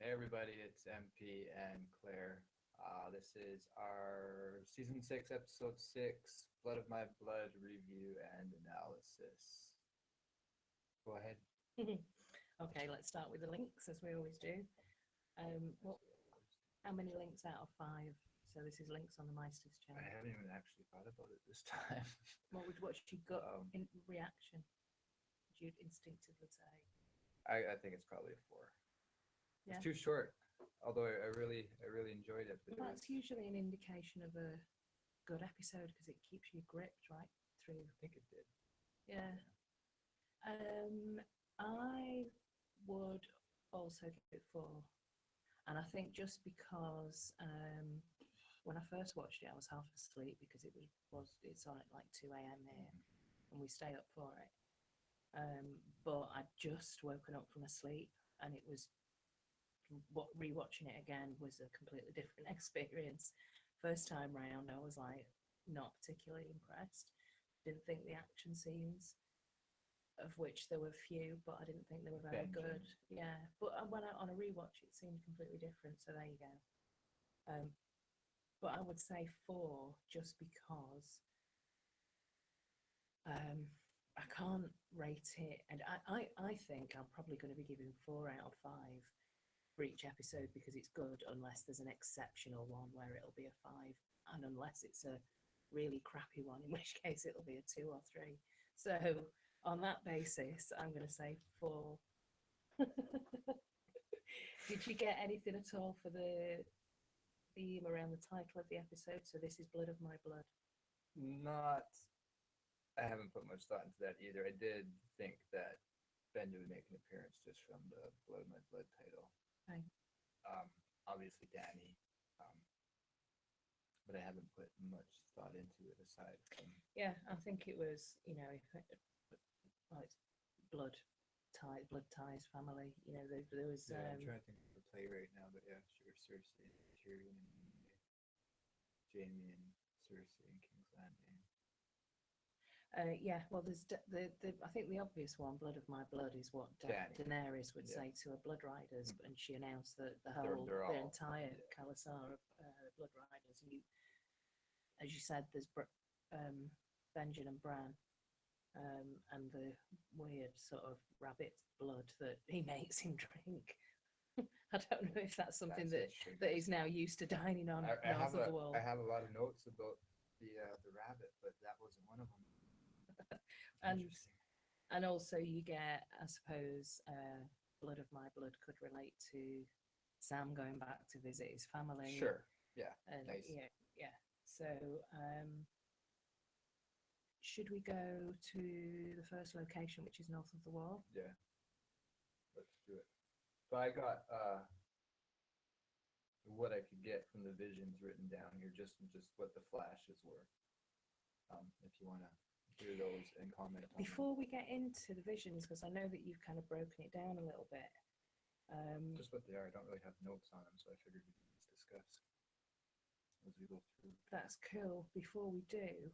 Hey everybody, it's MP and Claire. This is our season 6, episode 6, Blood of My Blood review and analysis. Go ahead. Okay, let's start with the links as we always do. What? How many links out of 5? So this is links on the Meister's I channel. haven't even actually thought about it this time. What's your gut in reaction? Would you instinctively say? I think it's probably a 4. Yeah. It's too short, although I really enjoyed it. But Well, that's usually an indication of a good episode because it keeps you gripped right through. I think it did. Yeah. I would also give it 4. And I think just because when I first watched it, I was half asleep because it's on at like 2 a.m. here, and we stay up for it. But I'd just woken up from a sleep, and it was rewatching it again was a completely different experience. First time round, I was like not particularly impressed. Didn't think the action scenes, of which there were few, but I didn't think they were very Benjen. good. Yeah, but when on a rewatch, it seemed completely different. So there you go. But I would say 4 just because I can't rate it, and I think I'm probably going to be giving 4 out of 5 for each episode because it's good, unless there's an exceptional one where it'll be a 5, and unless it's a really crappy one, in which case it'll be a 2 or 3. So on that basis, I'm going to say 4. Did you get anything at all for the theme around the title of the episode? So this is Blood of My Blood. Not. I haven't put much thought into that either. I did think that Benjen would make an appearance just from the Blood of My Blood title. Right. Obviously Danny, but I haven't put much thought into it aside from. Yeah, I think it was, well, it's blood ties family. There was. Yeah, I'm trying to think of the play right now, but yeah, sure, Cersei, Tyrion, and Jaime, and Cersei, and King's Landing. Yeah, well, there's I think the obvious one, Blood of My Blood, is what Daenerys would say to her Blood Riders, and she announced that their entire Khalasar Blood Riders. And as you said, there's Benjen and Bran, and the weird sort of rabbit blood that he makes him drink. I don't know if that's something that he's now used to dining on north of the wall. I have a lot of notes about the rabbit, but that wasn't one of them. And also you get, I suppose, Blood of My Blood could relate to Sam going back to visit his family. Sure. Yeah. And nice. Yeah. So should we go to the first location, which is north of the wall? Yeah. Let's do it. So I got what I could get from the visions written down here, just what the flashes were. If you want to hear those and comment on before we get into the visions, because I know that you've kind of broken it down a little bit. Just what they are. I don't really have notes on them, so I figured we could just discuss as we go through. That's cool. Before we do,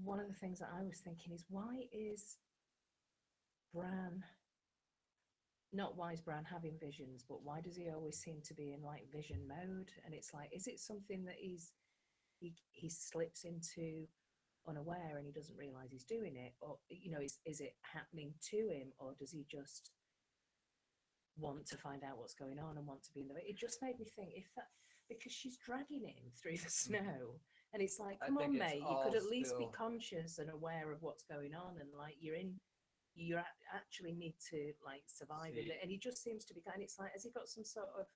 one of the things that I was thinking is why is Bran having visions, but why does he always seem to be in like vision mode? And it's like, is it something that he slips into unaware and he doesn't realize he's doing it, or is it happening to him, or does he just want to find out what's going on and want to be in the... It just made me think, if that, because she's dragging him through the snow, and it's like, come on mate, you could at least be conscious and aware of what's going on, and like you actually need to like survive it, and he just seems to be kind. It's like, has he got some sort of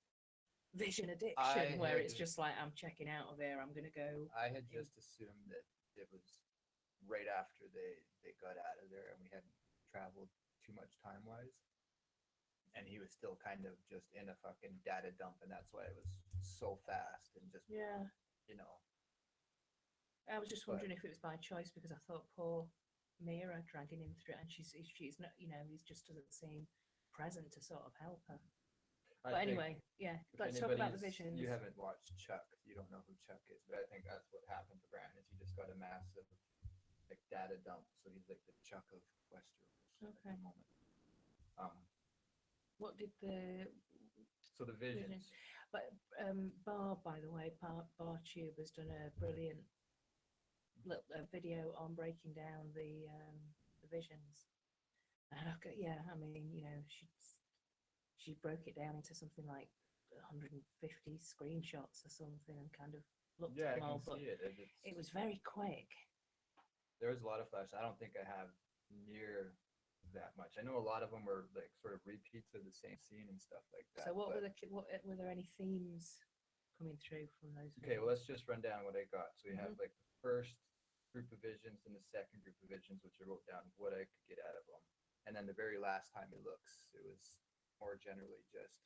vision addiction where it's just like, I'm checking out of here, I'm gonna go? I had just assumed that it was right after they got out of there and we hadn't traveled too much time wise, and he was still kind of just in a fucking data dump, and that's why it was so fast and just I was just wondering if it was by choice, because I thought poor Mira dragging him through, and she's not, he just doesn't seem present to sort of help her. But anyway, yeah, let's talk about the visions. You haven't watched Chuck, you don't know who Chuck is, but I think that's what happened to Bran, is he just got a massive like data dump, so he's like the Chuck of Westeros at the moment. What did the So the visions. But Bar, by the way, Bar Tube has done a brilliant a video on breaking down the visions. And yeah, I mean, you know, she broke it down into something like 150 screenshots or something, and kind of looked Yeah, at I them all. can But see it. it was very quick. There was a lot of flashes. I don't think I have near that much. I know a lot of them were like sort of repeats of the same scene and stuff like that. So what were there any themes coming through from those? Okay, well, let's just run down what I got. So we have Mhm. like the first group of visions and the second group of visions, which I wrote down what I could get out of them. And then the very last time it looks, it was more generally just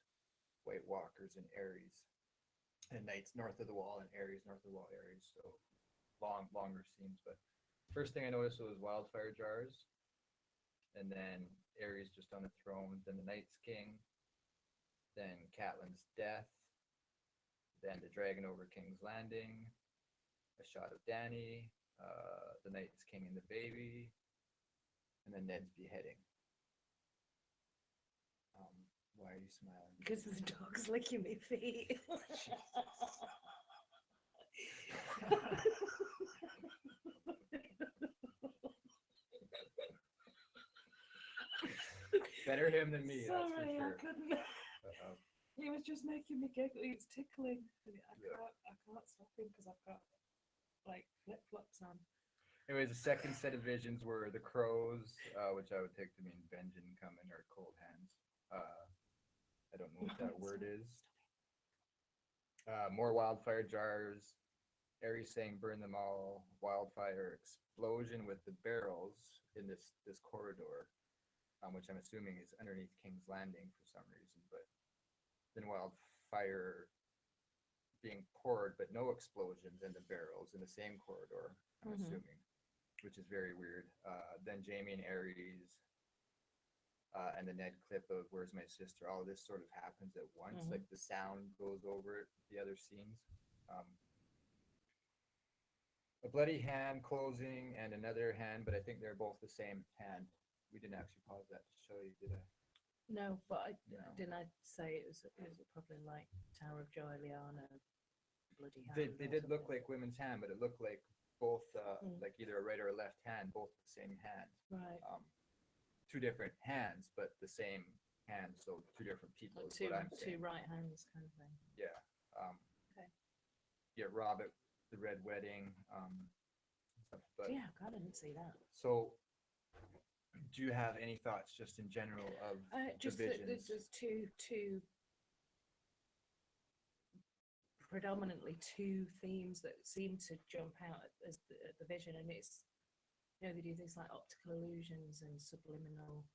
White Walkers and Ares, and Knights north of the wall and Ares north of the wall, Ares. So longer scenes. But first thing I noticed was wildfire jars, and then Ares just on the throne, then the Night's King, then Catelyn's death, then the dragon over King's Landing, a shot of Dany, the Night's King and the baby, and then Ned's beheading. Why are you smiling? Because the dog's licking my feet. Better him than me, Sorry, that's for sure. I couldn't. He was just making me giggle. It's tickling. I can't stop him because I've got like flip flops on. Anyways, the second set of visions were the crows, which I would take to mean Benjen coming or cold hands. I don't know what that word is. More wildfire jars. Ares saying burn them all. Wildfire explosion with the barrels in this corridor, which I'm assuming is underneath King's Landing for some reason. But then wildfire being poured, but no explosions in the barrels in the same corridor, I'm assuming, which is very weird. Then Jaime and Ares, and the Ned clip of "Where's My Sister?" All this sort of happens at once. Like the sound goes over it, the other scenes. A bloody hand closing and another hand, but I think they're both the same hand. We didn't actually pause that to show you, did I? No, but didn't I say it was probably like Tower of Joy, Liana, bloody hand? They did look like women's hand, but it looked like both like either a right or a left hand, both the same hand. Right. Two different hands, but the same hand, so two different people. Like is what I'm two saying. right hands kind of thing. Yeah. Okay. Yeah, Robert, the Red Wedding. Stuff, but, yeah, God, I didn't see that. So, do you have any thoughts, just in general, of just the visions? There's two predominantly two themes that seem to jump out as the vision, and it's, you know, they do things like optical illusions and subliminal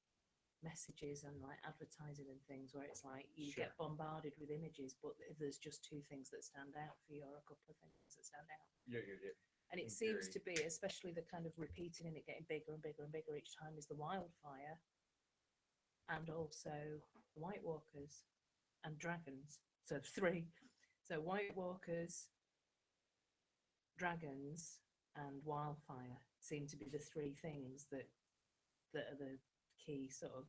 messages and like advertising and things where it's like you get bombarded with images, but there's just two things that stand out for you, or a couple of things that stand out. Yeah. And it seems to be, especially the kind of repeating and it getting bigger and bigger and bigger each time, is the wildfire and also White Walkers and dragons. So three. So White Walkers, dragons, and wildfire seem to be the three things that are the key sort of,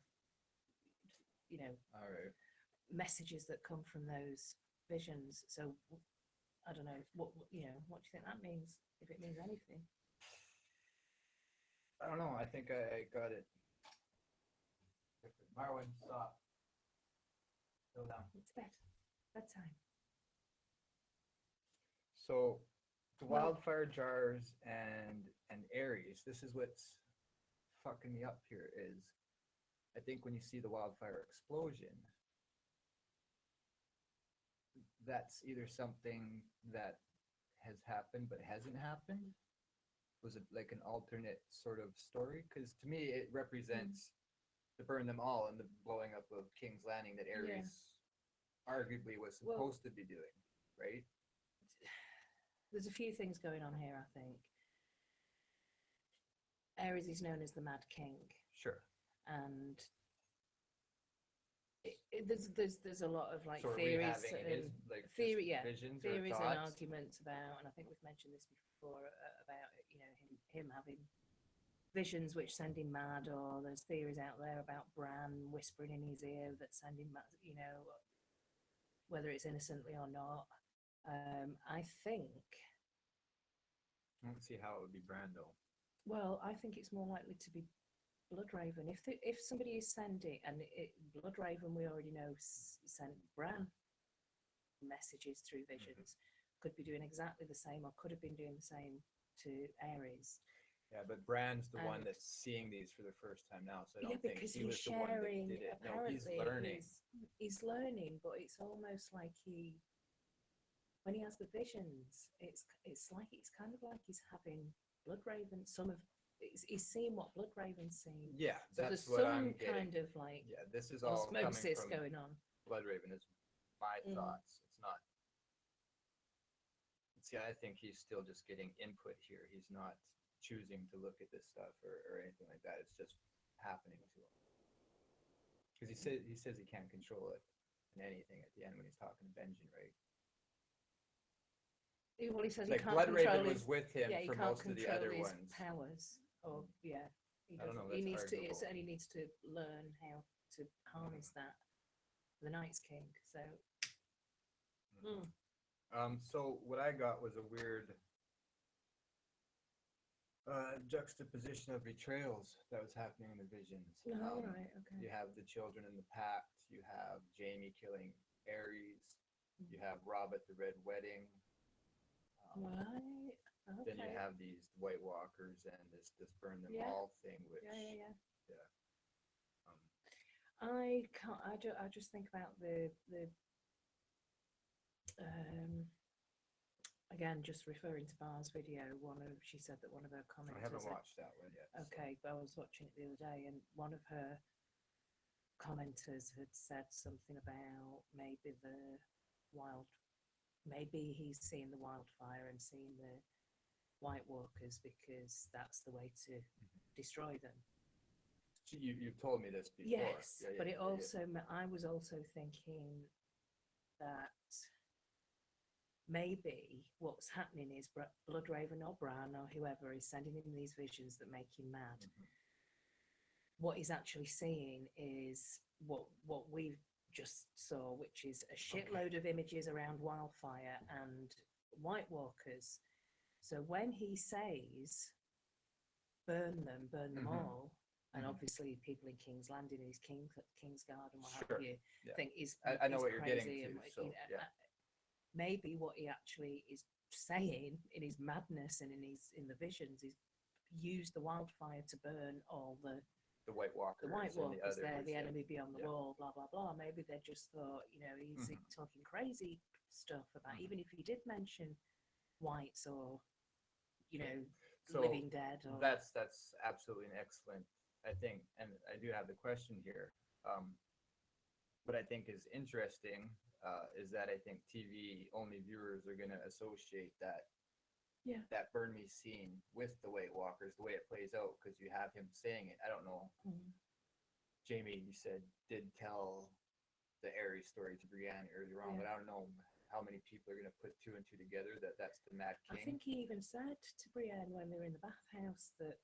you know, all right, messages that come from those visions. So I don't know what do you think that means, if it means anything? I don't know. I think I got it. Marwan, stop. Go down. It's bedtime. So the wildfire jars and Ares, this is what's fucking me up here, is I think when you see the wildfire explosion, that's either something that has happened but hasn't happened. Was it like an alternate sort of story? Because to me it represents the burn them all and the blowing up of King's Landing that Ares arguably was supposed to be doing, right? There's a few things going on here, I think. Ares is known as the Mad King. Sure. And there's a lot of like theories and visions theories or and arguments about, and I think we've mentioned this before, about, you know, him having visions which send him mad, or there's theories out there about Bran whispering in his ear that send him mad, whether it's innocently or not. I think, I don't see how it would be Brando. well, I think it's more likely to be Bloodraven. If somebody is sending, and Bloodraven, we already know sent Bran messages through visions, could be doing exactly the same, or could have been doing the same to Ares. Yeah, but Bran's the one that's seeing these for the first time now, so I don't think because he he's was the one that sharing. did it. No, Apparently, he's learning. He's learning, but it's almost like when he has the visions, it's kind of like he's having Bloodraven. He's seeing what Bloodraven's seeing. Yeah, So that's there's what some I'm getting. kind of like this is all coming osmosis from going on. Bloodraven is my thoughts. It's not. See, I think he's still just getting input here. He's not choosing to look at this stuff or anything like that. It's just happening to him. Because he says he can't control it in anything at the end when he's talking to Benjen, right? Well, he says like he can't Bloodraven control was with him for most of the other his ones. Powers, or he I don't know. He needs to. arguable. It certainly needs to learn how to harness that. The Night's King. So. So what I got was a weird juxtaposition of betrayals that was happening in the visions. Right, okay. You have the children in the pact. You have Jaime killing Ares. You have Robb at the Red Wedding. Right. Okay. Then you have these White Walkers and this burn them all thing, which I can't. I just think about the again, just referring to Bar's video. She said that one of her commenters. I haven't watched that one yet. Okay, but I was watching it the other day, and one of her commenters had said something about maybe he's seeing the wildfire and seeing the White Walkers because that's the way to destroy them. You've told me this before. Yes, but it also I was also thinking that maybe what's happening is Bloodraven or Bran or whoever is sending him these visions that make him mad. What he's actually seeing is what we just saw, which is a shitload of images around Wildfire and White Walkers. So when he says burn them all, and obviously people in King's Landing, his Kingsguard and what have you, think I know what you're getting to. So, maybe what he actually is saying in his madness and in the visions is use the wildfire to burn all the White Walkers. The White Walkers, they're the yeah. enemy beyond the wall, blah, blah, blah. Maybe they just thought, he's talking crazy stuff about, even if he did mention whites or, living dead. Or... That's absolutely an excellent, I think, and I do have the question here. What I think is interesting is that I think TV-only viewers are going to associate that burn me scene with the White Walkers, the way it plays out, because you have him saying it. I don't know. Jaime, you said, did tell the Ares story to Brienne earlier on, but I don't know how many people are going to put two and two together that's the Mad King. I think he even said to Brienne when they were in the bathhouse that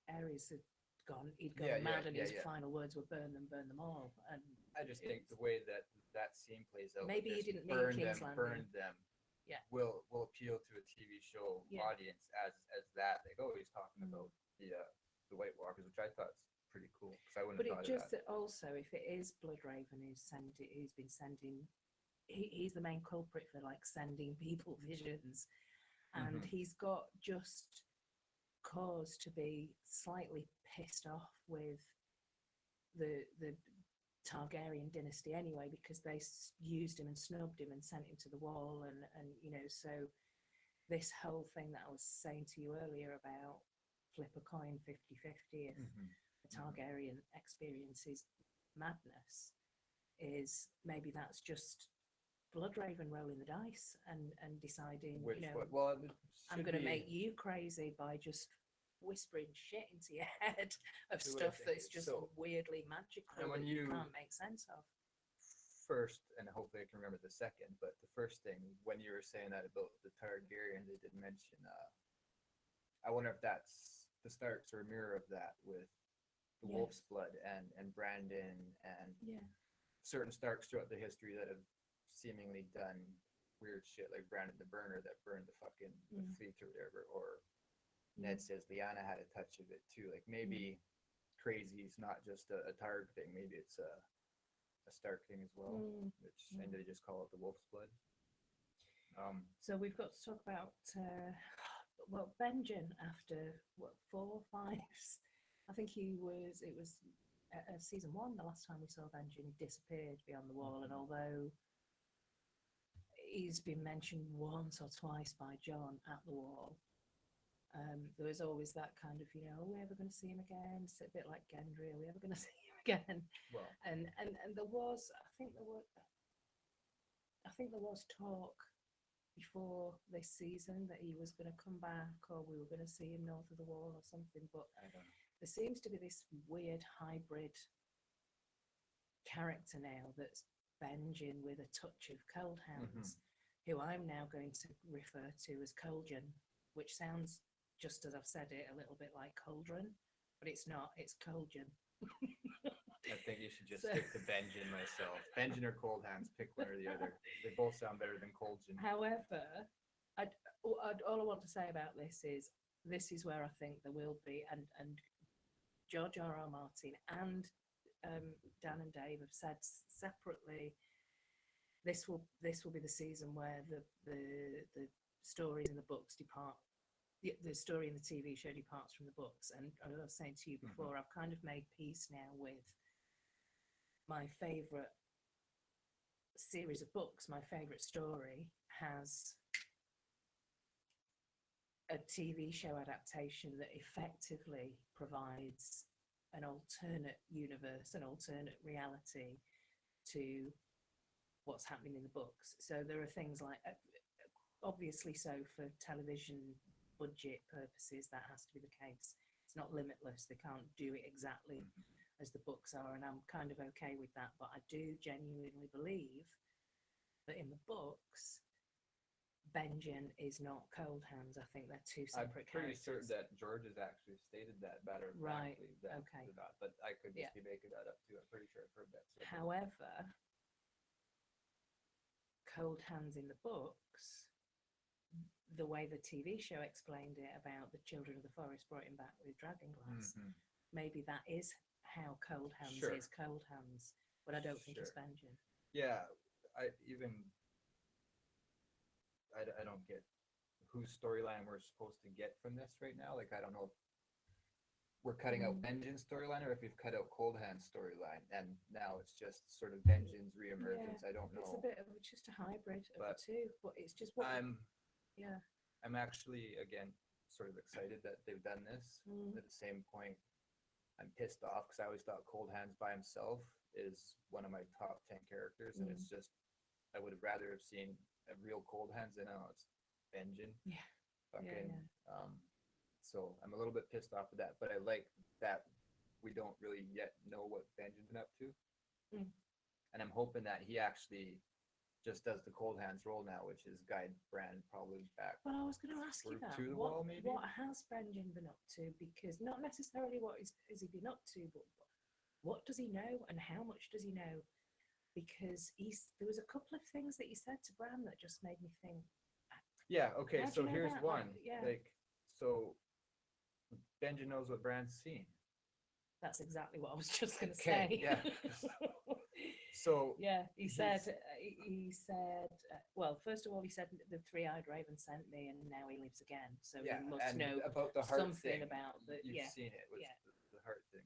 Ares had gone mad, and his final words were burn them all. And I just think the way that scene plays out, maybe he didn't mean King's Landing. Burn them. Will appeal to a TV show audience as that. Like, he's talking about the White Walkers, which I thought is pretty cool, because I wouldn't have thought of that. But also, if it is Bloodraven who's been sending, he's the main culprit for like sending people visions, and he's got just cause to be slightly pissed off with the Targaryen dynasty anyway, because they used him and snubbed him and sent him to the wall, and so this whole thing that I was saying to you earlier about flip a coin 50-50 if the Targaryen experiences madness, is maybe that's just Bloodraven rolling the dice and deciding, I'm going to make you crazy by just whispering shit into your head of stuff that's just weirdly magical and that you can't make sense of. First, and hopefully I can remember the second, but the first thing, when you were saying that about the Targaryen, they did mention, I wonder if that's the Starks are a mirror of that with the Yeah. Wolf's Blood and Brandon and Yeah. certain Starks throughout the history that have seemingly done weird shit, like Brandon the Burner that burned the fucking the fleet or whatever, or Ned says Lyanna had a touch of it too. Like maybe crazy is not just a Targ thing, maybe it's a Stark thing as well, which and they just call it the Wolf's Blood. So we've got to talk about well, Benjen after what 4 or 5. I think it was season 1 the last time we saw Benjen. He disappeared beyond the wall, and although he's been mentioned once or twice by Jon at the wall, there was always that kind of, are we ever going to see him again? It's a bit like Gendry, are we ever going to see him again? Well, and there was, I think there was talk before this season that he was going to come back, or we were going to see him north of the wall or something, but I don't know. there seems to be this weird hybrid character now that's Benjen with a touch of Cold Hands, who I'm now going to refer to as Coljan, which sounds, just as I've said it, a little bit like cauldron, but it's not, it's Coljan. I think you should just stick to Benjen myself. Benjen or Cold Hands, pick one or the other. They both sound better than Coljan. However, all I want to say about this is where I think there will be, and George R.R. Martin and Dan and Dave have said separately, this will be the season where the stories in the books depart. The story in the TV show departs from the books, and as I was saying to you before, I've kind of made peace now with my favorite series of books. My favorite story has a TV show adaptation that effectively provides an alternate universe, an alternate reality to what's happening in the books. So there are things like, obviously, so for television budget purposes, that has to be the case. It's not limitless. They can't do it exactly as the books are, and I'm kind of okay with that. But I do genuinely believe that in the books, Benjen is not Cold Hands. I think they're two separate characters. I'm pretty certain that George has actually stated that better. Right. Okay. Not, but I could just be making that up too. I'm pretty sure I've heard that. So however, Cold Hands in the books, the way the TV show explained it about the children of the forest brought him back with dragon glass, maybe that is how Cold Hands is Cold Hands, but I don't think it's Benjen. Yeah, I don't get whose storyline we're supposed to get from this right now. Like, I don't know if we're cutting out Benjen's storyline or if we've cut out Cold Hand's storyline, and now it's just sort of Benjen's reemergence. I don't know. It's a bit of just a hybrid of the two, but it's just what I'm actually, again, sort of excited that they've done this. At the same point, I'm pissed off because I always thought Cold Hands by himself is one of my top 10 characters, and it's just, I would have rather have seen a real Cold Hands than it's Benjen. So I'm a little bit pissed off with that, but I like that we don't really yet know what Benjen's been up to, and I'm hoping that he actually just does the Cold Hands role now, which is guide Bran probably back. Well, I was going to ask you that. What has Benjen been up to? Because not necessarily what has he been up to, but what does he know and how much does he know? Because there was a couple of things that he said to Bran that just made me think. Yeah. Okay. So here's that? one. So Benjen knows what Bran's seen. That's exactly what I was just going to say. Yeah. So he said, well, first of all, he said the three-eyed raven sent me, and now he lives again. So he must know about the heart something thing. About the. You've seen it with the heart thing,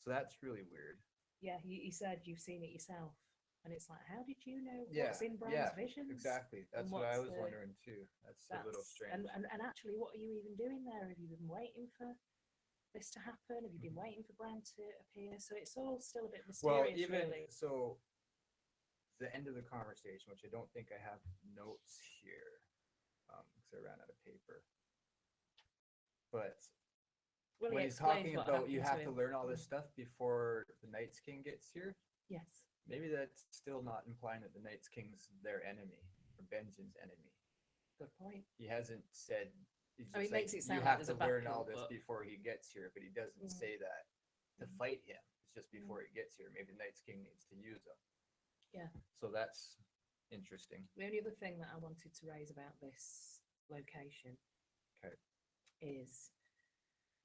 So that's really weird. Yeah, he said you've seen it yourself, and it's like, how did you know what's in Bran's visions? Exactly. That's what I was wondering too. That's a little strange. And actually, what are you even doing there? Have you been waiting for this to happen? Have you been waiting for Bran to appear? So it's all still a bit mysterious. Well, even really. So, the end of the conversation, which I don't think I have notes here, because I ran out of paper. But when he's talking about you have to learn all this stuff before the Night's King gets here. Yes. Maybe that's still not implying that the Night's King's their enemy or Benjen's enemy. Good point. He hasn't said He's I mean, just it makes like, it you sound like have there's to a learn all backup, this but before he gets here, but he doesn't Mm. say that to Mm. fight him. It's just Mm. before he gets here. Maybe the Night's King needs to use him. Yeah. So that's interesting. The only other thing that I wanted to raise about this location Okay. is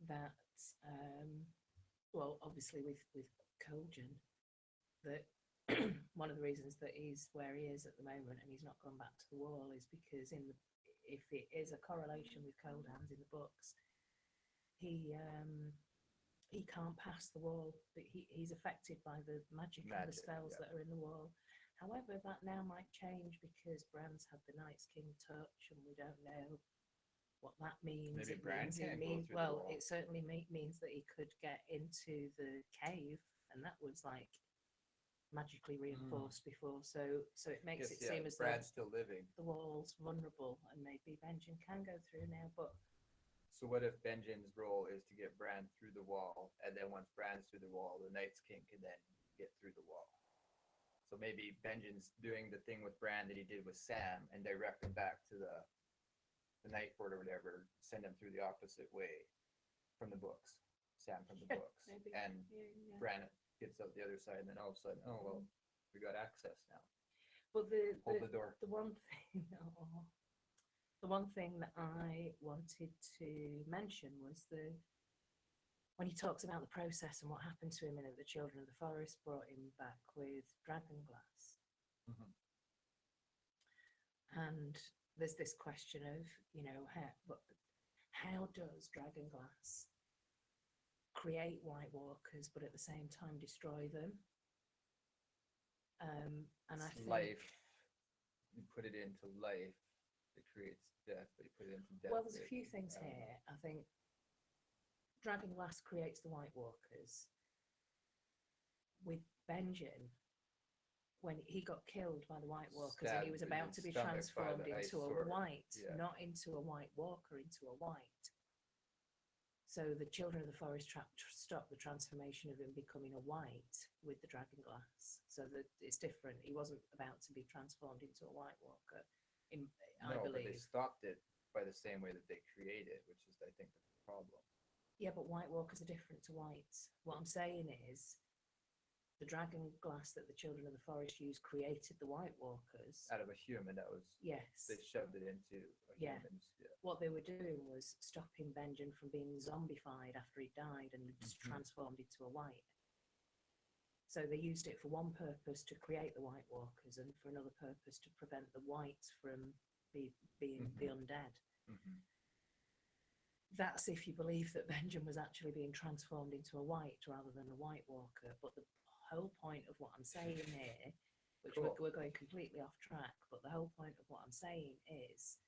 that, well, obviously with Colgan, that one of the reasons that he's where he is at the moment and he's not gone back to the wall is because if it is a correlation with Cold Hands in the books, he can't pass the wall, but he's affected by the magic and the spells yeah. that are in the wall. However, that now might change because Bran's had the Night's King touch, and we don't know what that means. Maybe It Bran means, can't go through the well, wall. it certainly means that he could get into the cave, and that was like magically reinforced before. So it makes Yes, it seem as though Bran's still living. the wall's vulnerable, and maybe Benjen can go through now. But So what if Benjen's role is to get Bran through the wall, and then once Bran's through the wall, the Night's King can then get through the wall? So maybe Benjen's doing the thing with Bran that he did with Sam and direct him back to the Night Court or whatever, send him through the opposite way from the books. Sam from the books. maybe. And Yeah. Bran gets out the other side, and then all of a sudden, oh, well, we got access now. Well, Hold the door. The one thing, the one thing that I wanted to mention was when he talks about the process and what happened to him, and that the children of the forest brought him back with dragon glass. Mhm. And there's this question of, how does dragon glass create White Walkers, but at the same time destroy them? And I think life. You put it into life, it creates death. But you put it into death. Well, there's a few things here. I think dragon glass creates the White Walkers. With Benjen, when he got killed by the White Walkers and he was about to be transformed into a white, not into a White Walker, into a white. So the children of the forest stopped the transformation of him becoming a white with the dragon glass. So that it's different. He wasn't about to be transformed into a White Walker. I believe. But they stopped it by the same way that they created, which is, I think, the problem. Yeah, but White Walkers are different to whites. What I'm saying is, the dragon glass that the children of the forest used created the White Walkers. Out of a human, that was... Yes. They shoved it into a human's... Yeah. What they were doing was stopping Benjen from being zombified after he died and transformed into a white. So they used it for one purpose, to create the White Walkers, and for another purpose, to prevent the whites from being the undead. Mm-hmm. That's if you believe that Benjen was actually being transformed into a white rather than a White Walker. But the whole point of what I'm saying here, which we're going completely off track, but the whole point of what I'm saying is,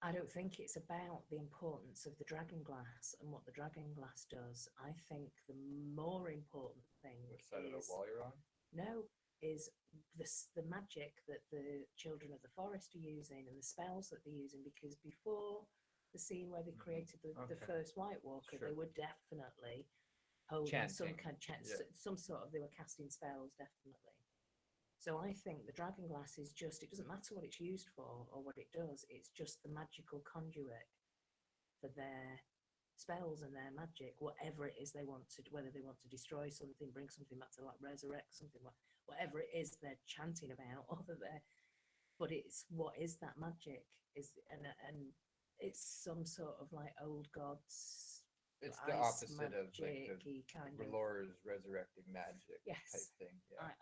I don't think it's about the importance of the dragon glass and what the dragon glass does. I think the more important thing Which side of the wall you're on? No, is the magic that the children of the forest are using and the spells that they're using, because before the scene where they created the first White Walker, they were definitely holding some kind of some sort of, they were casting spells, definitely. So I think the dragon glass is just, it doesn't matter what it's used for or what it does, it's just the magical conduit for their spells and their magic, whatever it is they want to, whether they want to destroy something, bring something back to, like resurrect something, whatever it is they're chanting about, but it's, what is that magic? And it's some sort of like old gods. It's the opposite of like Lore's resurrecting magic type thing. Yeah,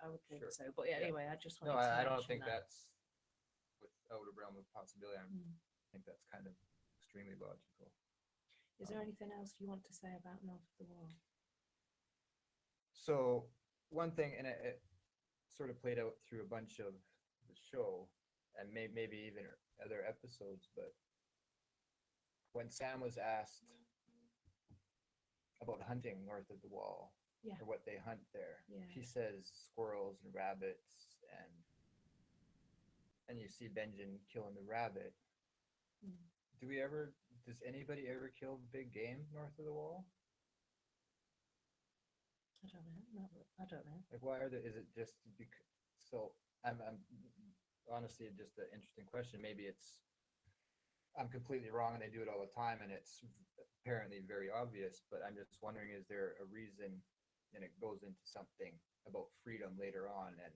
I would think so. But anyway, I just wanted to I don't think that. that's without a realm of possibility. I think that's kind of extremely logical. Is there anything else you want to say about North of the Wall? So one thing, and it sort of played out through a bunch of the show, and maybe even other episodes, but when Sam was asked about hunting north of the wall, or what they hunt there, he says squirrels and rabbits, and you see Benjen killing the rabbit. Does anybody ever kill big game north of the wall? I don't know. I don't know. Like, why is it just because? So I'm honestly, just an interesting question. Maybe it's I'm completely wrong and they do it all the time and it's apparently very obvious, but I'm just wondering, is there a reason? And it goes into something about freedom later on and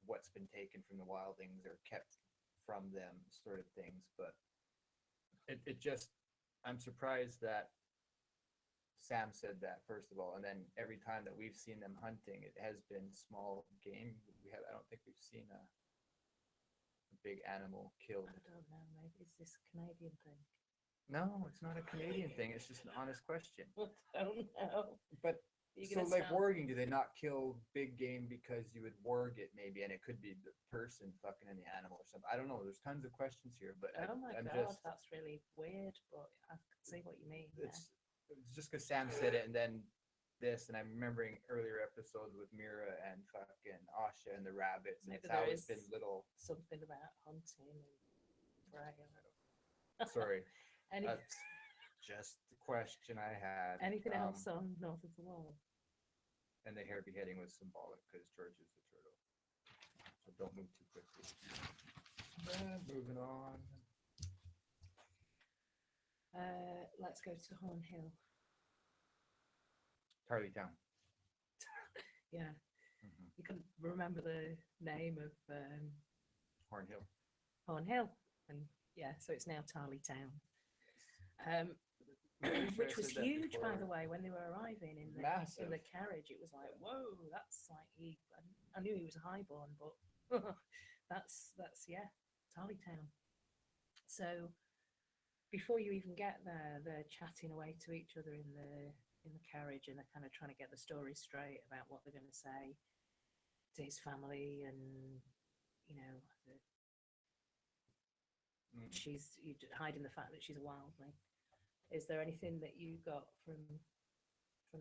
what's been taken from the wildlings or kept from them, sort of things. But it just, I'm surprised that Sam said that, first of all, and then every time that we've seen them hunting, it has been small game. I don't think we've seen a big animal killed. I don't know. Maybe it's this Canadian thing. No, it's not a Canadian thing. It's just an honest question. I don't know. But You so, gonna like sound- warging, do they not kill big game because you would warg it maybe, and it could be the person fucking in the animal or something? I don't know. There's tons of questions here, but Oh my I'm god, just, that's really weird. But I can see what you mean. it's just because Sam said it, and then this, and I'm remembering earlier episodes with Mira and fucking Asha and the rabbits, and Maybe it's how there it's been is little. something about hunting and prey. Sorry, Any, that's just the question I had. anything else on North of the Wall? And the hair beheading was symbolic because George is the turtle. So don't move too quickly. And moving on. Let's go to Horn Hill. Tarly Town. Yeah, you can remember the name of Horn Hill. Horn Hill, and yeah, so it's now Tarly Town. Which was huge, by the way, when they were arriving in the carriage. It was like, whoa, that's like I knew he was a highborn, but that's yeah, Tarly Town. So before you even get there, they're chatting away to each other in the carriage, and they're kind of trying to get the story straight about what they're going to say to his family, and you know, she's hiding the fact that she's a wildling. Is there anything that you got from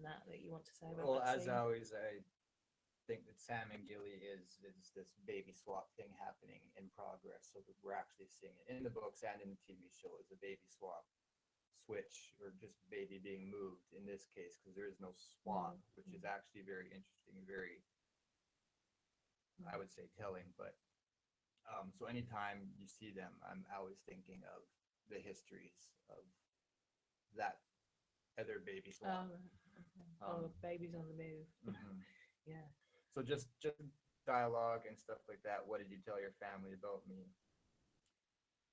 that you want to say about Well, that as scene? always, I think that Sam and Gilly is this baby swap thing happening in progress. So that we're actually seeing it in the books and in the TV show is a baby swap switch, or just baby being moved in this case, because there is no swamp, which is actually very interesting, very, I would say, telling. But so anytime you see them, I'm always thinking of the histories of that other baby swap. Babies on the move. Yeah. So just dialogue and stuff like that. What did you tell your family about me?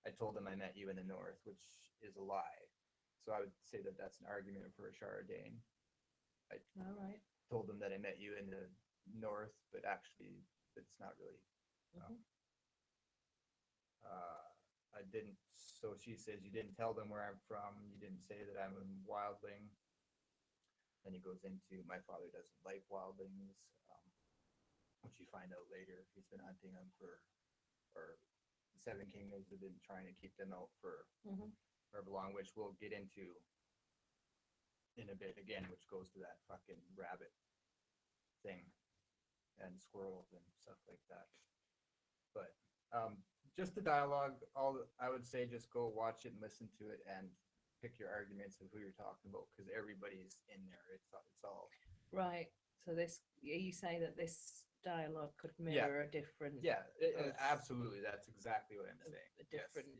I told them I met you in the north, which is a lie. So I would say that that's an argument for a Shardane. All right. Told them that I met you in the north, but actually it's not really. I didn't. So she says, you didn't tell them where I'm from. You didn't say that I'm a wildling. Then he goes into, my father doesn't like wildlings, which you find out later. He's been hunting them or the Seven Kingdoms have been trying to keep them out for however long, which we'll get into in a bit again, which goes to that fucking rabbit thing and squirrels and stuff like that. But just the dialogue, I would say just go watch it and listen to it and pick your arguments of who you're talking about, because everybody's in there. It's all right. So you say that this dialogue could mirror a different absolutely, that's exactly what I'm saying. A different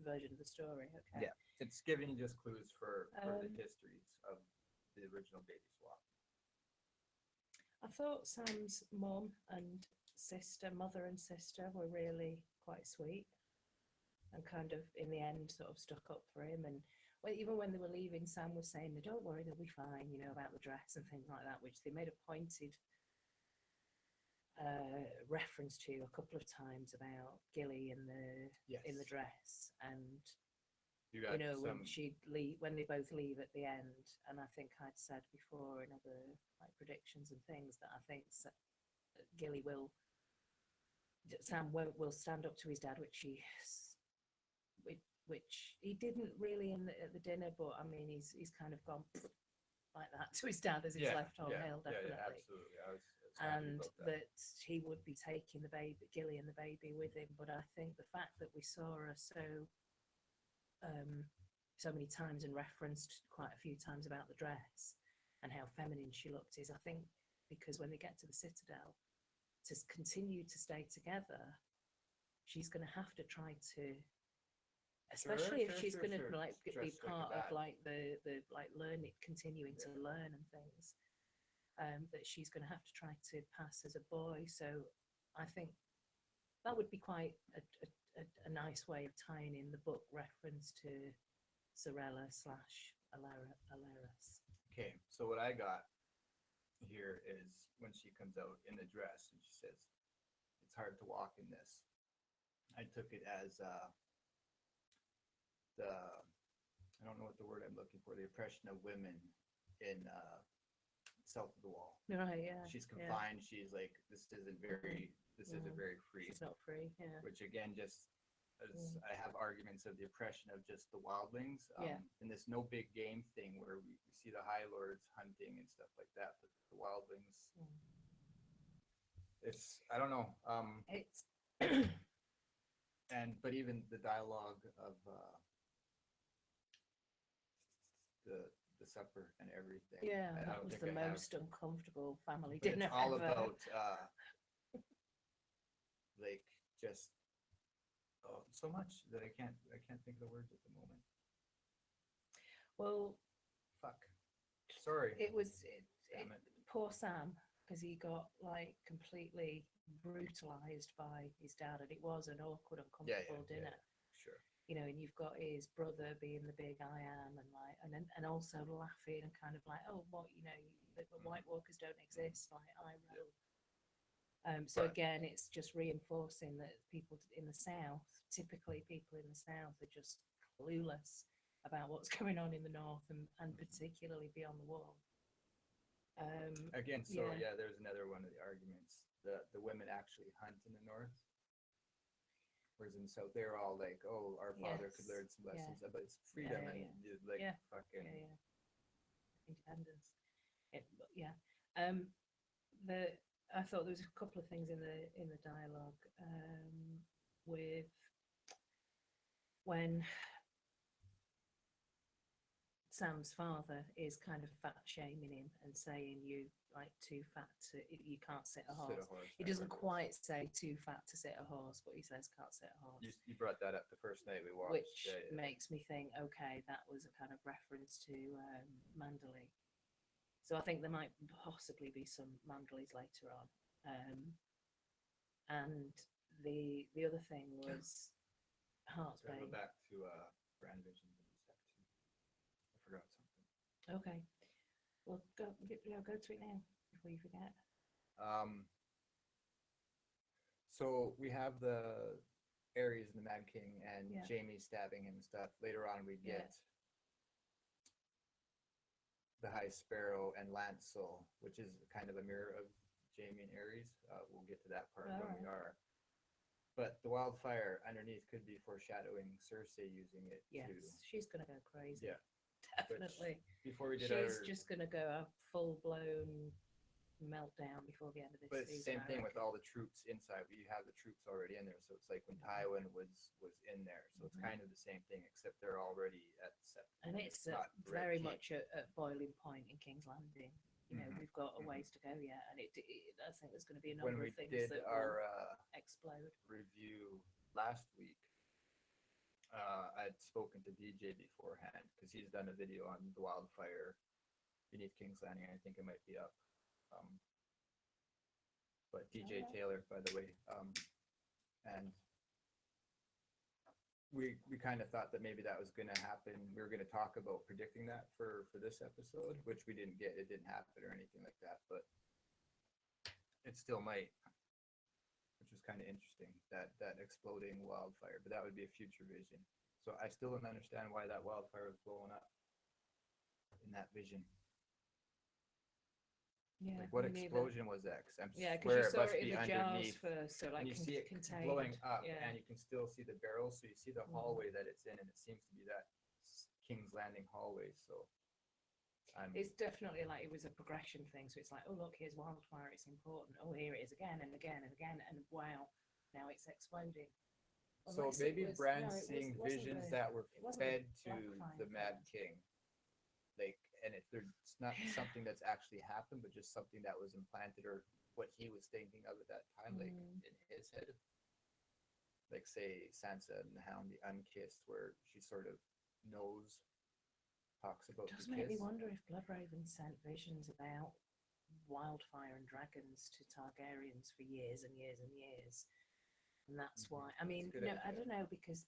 version of the story. Okay. Yeah, it's giving just clues for the histories of the original baby swap. I thought Sam's mum and mother and sister were really quite sweet, and kind of in the end sort of stuck up for him. And even when they were leaving, Sam was saying, don't worry, they'll be fine, you know, about the dress and things like that, which they made a pointed reference to a couple of times about Gilly in the dress. And you know, when they both leave at the end, and I think I'd said before in other like predictions and things that I think Sam will stand up to his dad, which he didn't really at the dinner, but I mean he's kind of gone like that to his dad as he's left Horn Hill, definitely. Yeah, absolutely. I was and that he would be taking Gilly and the baby with him. But I think the fact that we saw her so many times and referenced quite a few times about the dress and how feminine she looked is, I think, because when they get to the Citadel, to continue to stay together, she's going to have to try to especially if she's sure, going to sure. like be Just like part of that. like the like learning, continuing Yeah. to learn and things. That she's going to have to try to pass as a boy. So I think that would be quite a nice way of tying in the book reference to Sorella slash Alaris. Okay, so what I got here is when she comes out in the dress and she says, "It's hard to walk in this." I took it as the I don't know what the word I'm looking for. The oppression of women in south of the wall. Right, yeah. She's yeah. confined. She's like, this isn't very free. She's not free, yeah. Which again, just as Mm. I have arguments of the oppression of just the wildlings. Yeah. And this no big game thing where we see the High Lords hunting and stuff like that, but the wildlings, it's I don't know. It's But even the dialogue of the supper and everything. yeah, I that don't was think the I have- most uncomfortable family but dinner it's all ever. about like just so much that I can't think of the words at the moment. Well, Fuck. Sorry. it was Damn it. poor Sam, because he got like completely brutalized by his dad, and it was an awkward, uncomfortable dinner. Sure. You know, and you've got his brother being the big I am, and like, and also laughing and kind of like, oh, what, you know, the White Walkers don't exist, like I wrote. So But- again, it's just reinforcing that people in the South, typically people in the South, are just clueless about what's going on in the North, and particularly beyond the wall. Again, so yeah. there's another one of the arguments. The women actually hunt in the north, whereas in the south they're all like, "Oh, our father could Yes. learn some Yeah. lessons," but it's freedom Yeah, and like Yeah. fucking. Yeah, independence. Yeah. I thought there was a couple of things in the dialogue with when Sam's father is kind of fat shaming him and saying you like too fat to you can't sit a horse. He doesn't quite say too fat to sit a horse, but he says can't sit a horse. You brought that up the first night we watched, which makes me think, okay, that was a kind of reference to Manderley. So I think there might possibly be some Manderleys later on. And the other thing was Heartsbane. Go back to Bran Vision in a sec too. I forgot something. Okay, well, go to it now before you forget. So we have the Ares and the Mad King and Yeah. Jamie stabbing him and stuff. Later on, we Yeah. get the High Sparrow and Lancel, which is kind of a mirror of Jamie and Ares. We'll get to that part when we are. But the wildfire underneath could be foreshadowing Cersei using it Yes, too. she's gonna go crazy. Yeah. Definitely. Before we did She's our, just gonna go a full-blown meltdown before the end of this but it's the season. same I thing with reckon. all the troops inside. We have the troops already in there, so it's like when Tywin was in there. So it's kind of the same thing, except they're already at set. And it's not very Red Keep. much at boiling point in King's Landing. You know, we've got a ways to go yet, and I think there's going to be a When number we of things did that our will explode. review last week, I'd spoken to DJ beforehand because he's done a video on the wildfire beneath King's Landing. I think it might be up. But DJ Taylor, by the way, and we kind of thought that maybe that was going to happen. We were going to talk about predicting that for this episode, which we didn't get. It didn't happen or anything like that, but it still might, which is kind of interesting, that exploding wildfire. But that would be a future vision. So I still don't understand why that wildfire was blowing up in that vision. Yeah, Like what me neither. explosion was that? 'Cause Yeah, I because you swear it saw must it in be the jars underneath. first, so like And you see it contained. blowing up, yeah. and you can still see the barrels. So you see the hallway that it's in, and it seems to be that King's Landing hallway. So It's definitely like it was a progression thing. So it's like, oh look, here's wildfire. It's important. Oh, here it is again and again and again, and wow, now it's exploding. so Unless it maybe was- Bran's no, it seeing wasn't visions the- that were it wasn't fed the to Blackfire the Mad thing. King, like, and it's not something that's actually happened, but just something that was implanted or what he was thinking of at that time, like in his head. like say Sansa and the Hound, the Unkissed, where she sort of knows, talks about It does the make me kiss. wonder if Bloodraven sent visions about wildfire and dragons to Targaryens for years and years and years. And that's why, I mean, That's a good I idea. don't know, because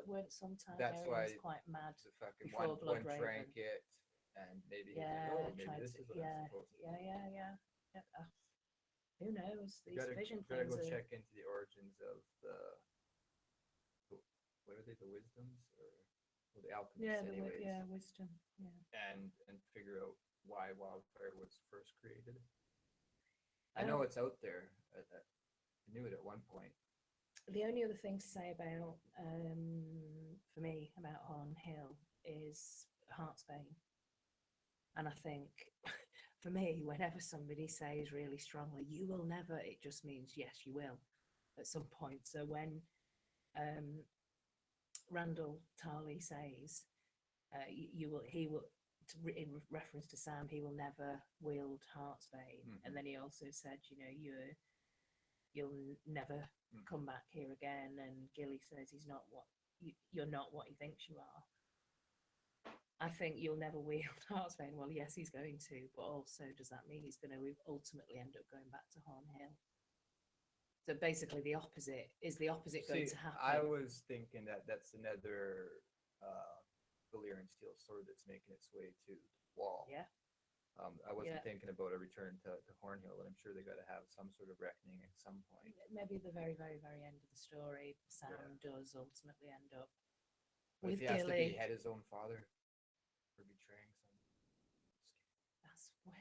weren't some That's why Targaryens quite mad the fucking before one Bloodraven? drank it, and maybe he's like, Yeah, oh, maybe tried this to, is what I'm yeah, supposed to. yeah. Who knows? These Gotta vision gotta things go are, check into the origins of what are they, the wisdoms or well, the alchemists, anyways, wisdom, yeah. and figure out why wildfire was first created. I know it's out there. I knew it at one point. The only other thing to say about, for me, about Horn Hill is Heartsbane. And I think, for me, whenever somebody says really strongly, you will never, it just means, yes, you will at some point. So when Randall Tarley says, he will, in reference to Sam, he will never wield Heartsbane. Mhm. And then he also said, you'll never come back here again. And Gilly says you're not what he thinks you are. I think you'll never wield Heartsbane. Well, yes, he's going to, but also does that mean he's going to ultimately end up going back to Horn Hill? So basically, the opposite going to happen. I was thinking that that's another Valyrian steel sword that's making its way to the wall. Yeah. I wasn't thinking about a return to Hornhill, and I'm sure they got to have some sort of reckoning at some point. Maybe at the very, very, very end of the story, Sam does ultimately end up But with if he has to Gilly. behead his own father for betraying someone. That's where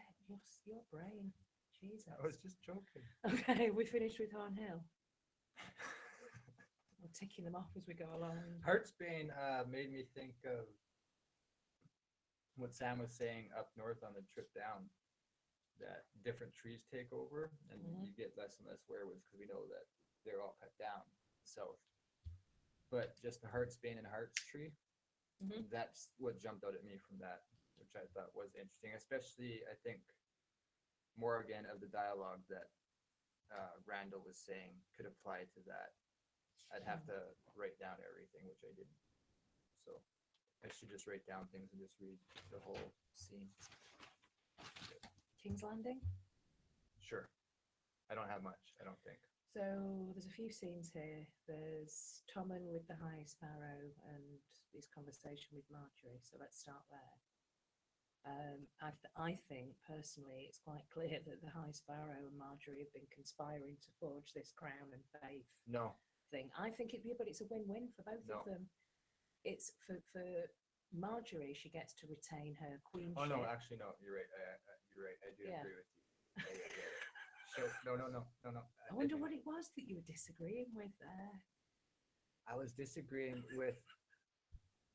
your brain. Jesus. I was just joking. Okay, we finished with Horn Hill. We're ticking them off as we go along. Heartsbane made me think of what Sam was saying up north on the trip down, that different trees take over and you get less and less werewolves because we know that they're all cut down south. But just the Heartsbane and Hearts tree, that's what jumped out at me from that, which I thought was interesting, especially I think more again of the dialogue that Randall was saying could apply to that. I'd have to write down everything, which I didn't. So I should just write down things and just read the whole scene. King's Landing? Sure. I don't have much, I don't think. So there's a few scenes here. There's Tommen with the High Sparrow and his conversation with Marjorie. So let's start there. I think personally it's quite clear that the High Sparrow and Marjorie have been conspiring to forge this crown and faith thing. I think but it's a win-win for both of them. It's for Marjorie, she gets to retain her queenship. Oh no, actually no, you're right. You're right. I do agree with you. So no. I wonder what it was that you were disagreeing with there. I was disagreeing with.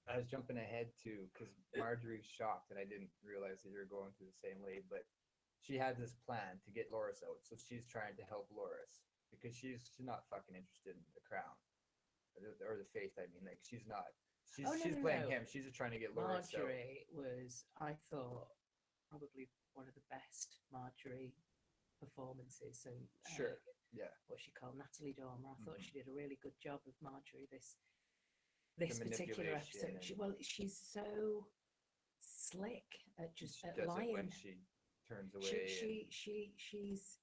I was jumping ahead too because Marjorie's shocked, and I didn't realize that you were going through the same lead. But she had this plan to get Loras out, so she's trying to help Loras because she's not fucking interested in the crown or the faith. I mean, like she's not. She's playing him. She's just trying to get Loras out. Marjorie was, I thought, probably one of the best Marjorie performances. So what she called Natalie Dormer. I thought she did a really good job of Marjorie this particular episode. She's so slick at just at lying. When she turns away.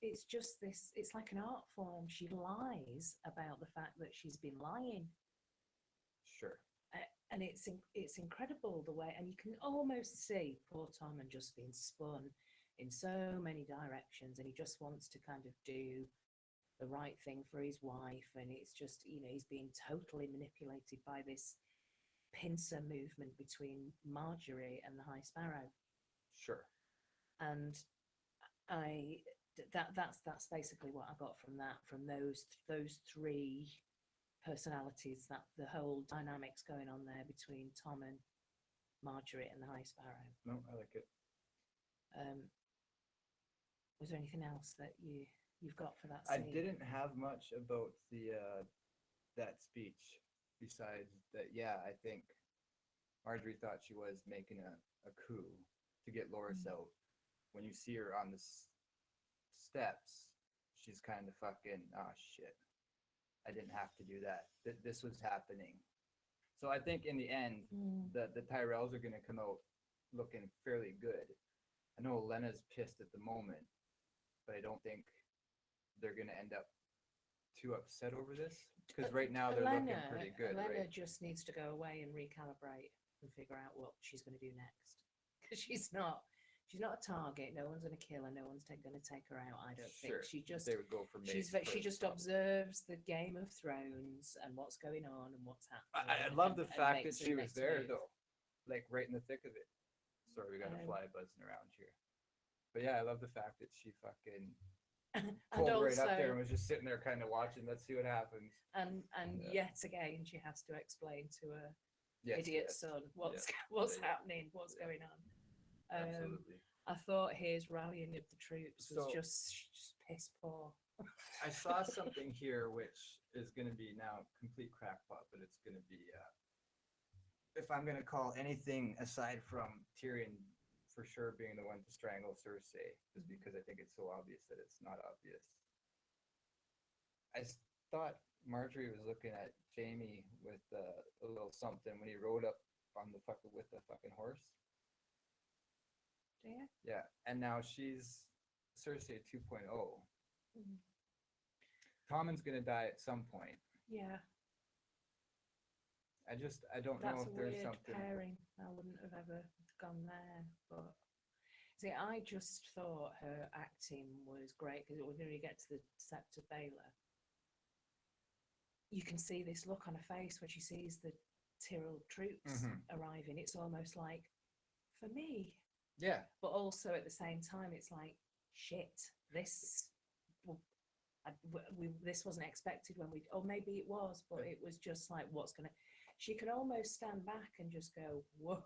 It's just this. It's like an art form. She lies about the fact that she's been lying. Sure. And it's incredible the way, and you can almost see poor Tommen just being spun in so many directions, and he just wants to kind of do the right thing for his wife, and it's just, he's being totally manipulated by this pincer movement between Marjorie and the High Sparrow. Sure. And that's basically what I got from that, from those three personalities, that the whole dynamics going on there between Tommen, Marjorie, and the High Sparrow. No, I like it. Was there anything else that you've got for that scene? I didn't have much about the that speech besides that. Yeah, I think Marjorie thought she was making a coup to get Loras out. When you see her on the steps, she's kind of fucking shit. I didn't have to do that. This was happening. So I think in the end, the Tyrells are going to come out looking fairly good. I know Lena's pissed at the moment, but I don't think they're going to end up too upset over this, because right now they're looking pretty good. Lena right? just needs to go away and recalibrate and figure out what she's going to do next, because she's not a target. No one's going to kill her. No one's going to take her out. I don't think. She just they would go for she just observes the Game of Thrones and what's going on and what's happening. I love the fact that makes she her was next there move. though, like right in the thick of it. Sorry, we got a Um, fly buzzing around here. But yeah, I love the fact that she fucking and pulled right also, up there and was just sitting there kind of watching. Let's see what happens. and Yeah. yet again, she has to explain to her Yes, idiot yes. son what's Yeah. happening, what's going on. Absolutely. I thought his rallying of the troops was So- just piss poor. I saw something here which is going to be now complete crackpot, but it's going to be, if I'm going to call anything aside from Tyrion for sure being the one to strangle Cersei, just because I think it's so obvious that it's not obvious. Thought Marjorie was looking at Jamie with a little something when he rode up on the with the fucking horse. Yeah. Yeah, and now she's Cersei 2.0. Mhm. Tommen's gonna die at some point. Yeah. I don't know That's if a there's weird something. pairing. I wouldn't have ever gone there, but see, I just thought her acting was great because when you get to the Sept of Baelor, you can see this look on her face when she sees the Tyrell troops arriving. It's almost like, for me. Yeah. But also at the same time, it's like, shit, this this wasn't expected when we, or maybe it was, but it was just like, she can almost stand back and just go, whoa,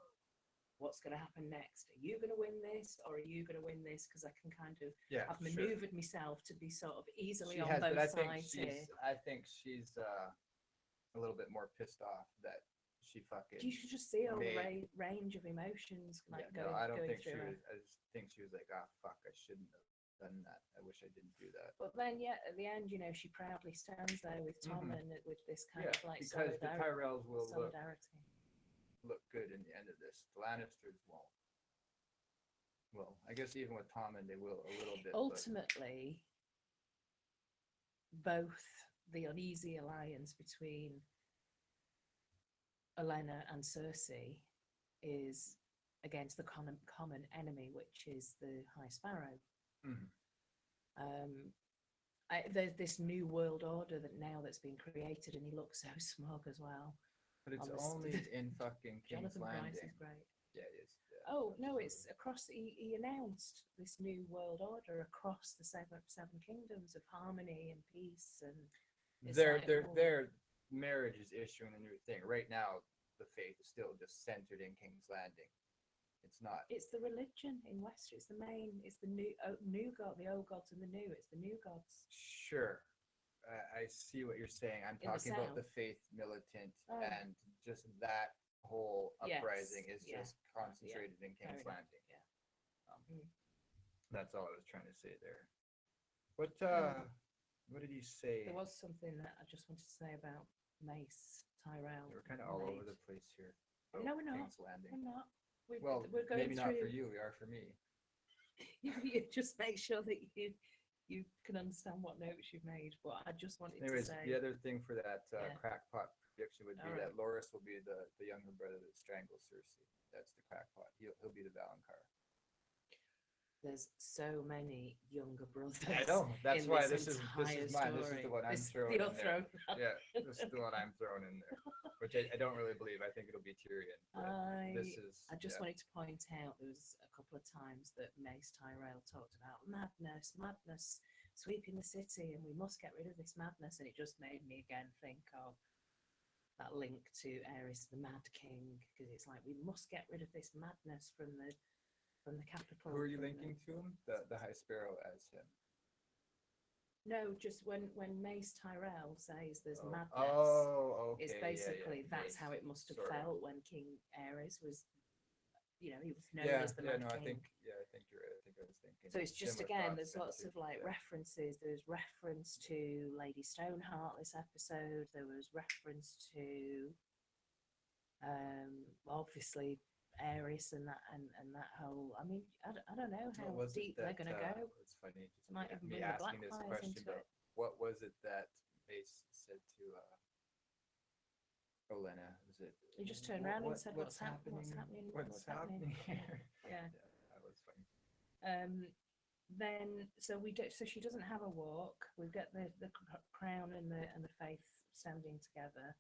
what's going to happen next? Are you going to win this, or are you going to win this? Because I can kind of, I've maneuvered myself to be sort of easily on both sides here. I think she's a little bit more pissed off that she fucking. You should just see all the range of emotions like going. No, I don't think she was. I just think she was like, ah, fuck, I shouldn't have done that. I wish I didn't do that. But then, yeah, at the end, she proudly stands there with Tom and with this kind of like because the Tyrells will solidarity. Look good in the end of this. The Lannisters won't. Well, I guess even with Tommen, they will a little bit. Ultimately, both the uneasy alliance between Olenna and Cersei is against the common enemy, which is the High Sparrow. There's this new world order that's been created, and he looks so smug as well. But it's only in fucking King's Jonathan Landing. Price is great. Yeah, it is. Yeah, oh no, it's across. He announced this new world order across the seven kingdoms of harmony and peace, and their marriage is issuing a new thing right now. The faith is still just centered in King's Landing. It's not. It's the religion in West. It's the main. It's the new god, the old gods and the new. It's the new gods. Sure, I see what you're saying. I'm talking about the faith militant and just that whole uprising is just concentrated in King's Landing. Yeah. That's all I was trying to say there. What did he say? There was something that I just wanted to say about Mace Tyrell. We're kind of all over the place here. No, we're not. King's Landing. We're not. We're maybe going not for you. We are for me. You just make sure that you can understand what notes you've made. But I just wanted to say. The other thing for that crackpot prediction would be that Loras will be the younger brother that strangles Cersei. That's the crackpot. He'll be the Valonqar. There's so many younger brothers. I know. That's why this is story. mine. This is the one I'm throwing in there. Yeah, this is the one I'm throwing in there. Which I don't really believe. I think it'll be Tyrion. I just wanted to point out there was a couple of times that Mace Tyrell talked about madness sweeping the city, and we must get rid of this madness. And it just made me again think of that link to Aerys the Mad King, because it's like we must get rid of this madness from the capital. Who are you linking to him? The High Sparrow as him? No, just when Mace Tyrell says there's madness. Oh, okay. It's basically that's Mace. how it must have Sorry. felt when King Aerys was, he was known as the Mad King. I think you're right. I think I was thinking. So it's just, Similar again, thoughts there's then lots too. of like Yeah. references. There's reference to Lady Stoneheart this episode. There was reference to obviously Ares and that whole. I mean, I don't know how What was it deep they're that, going to go. It's funny just They might even me bring the asking this Blackfires question, into but it. what was it that Mace said to Olenna? Was it? He just turned around and said, What's What's happening? happening? What's happening here? Yeah. That was funny. Then so we do. So she doesn't have a walk. We've got the crown and the faith standing together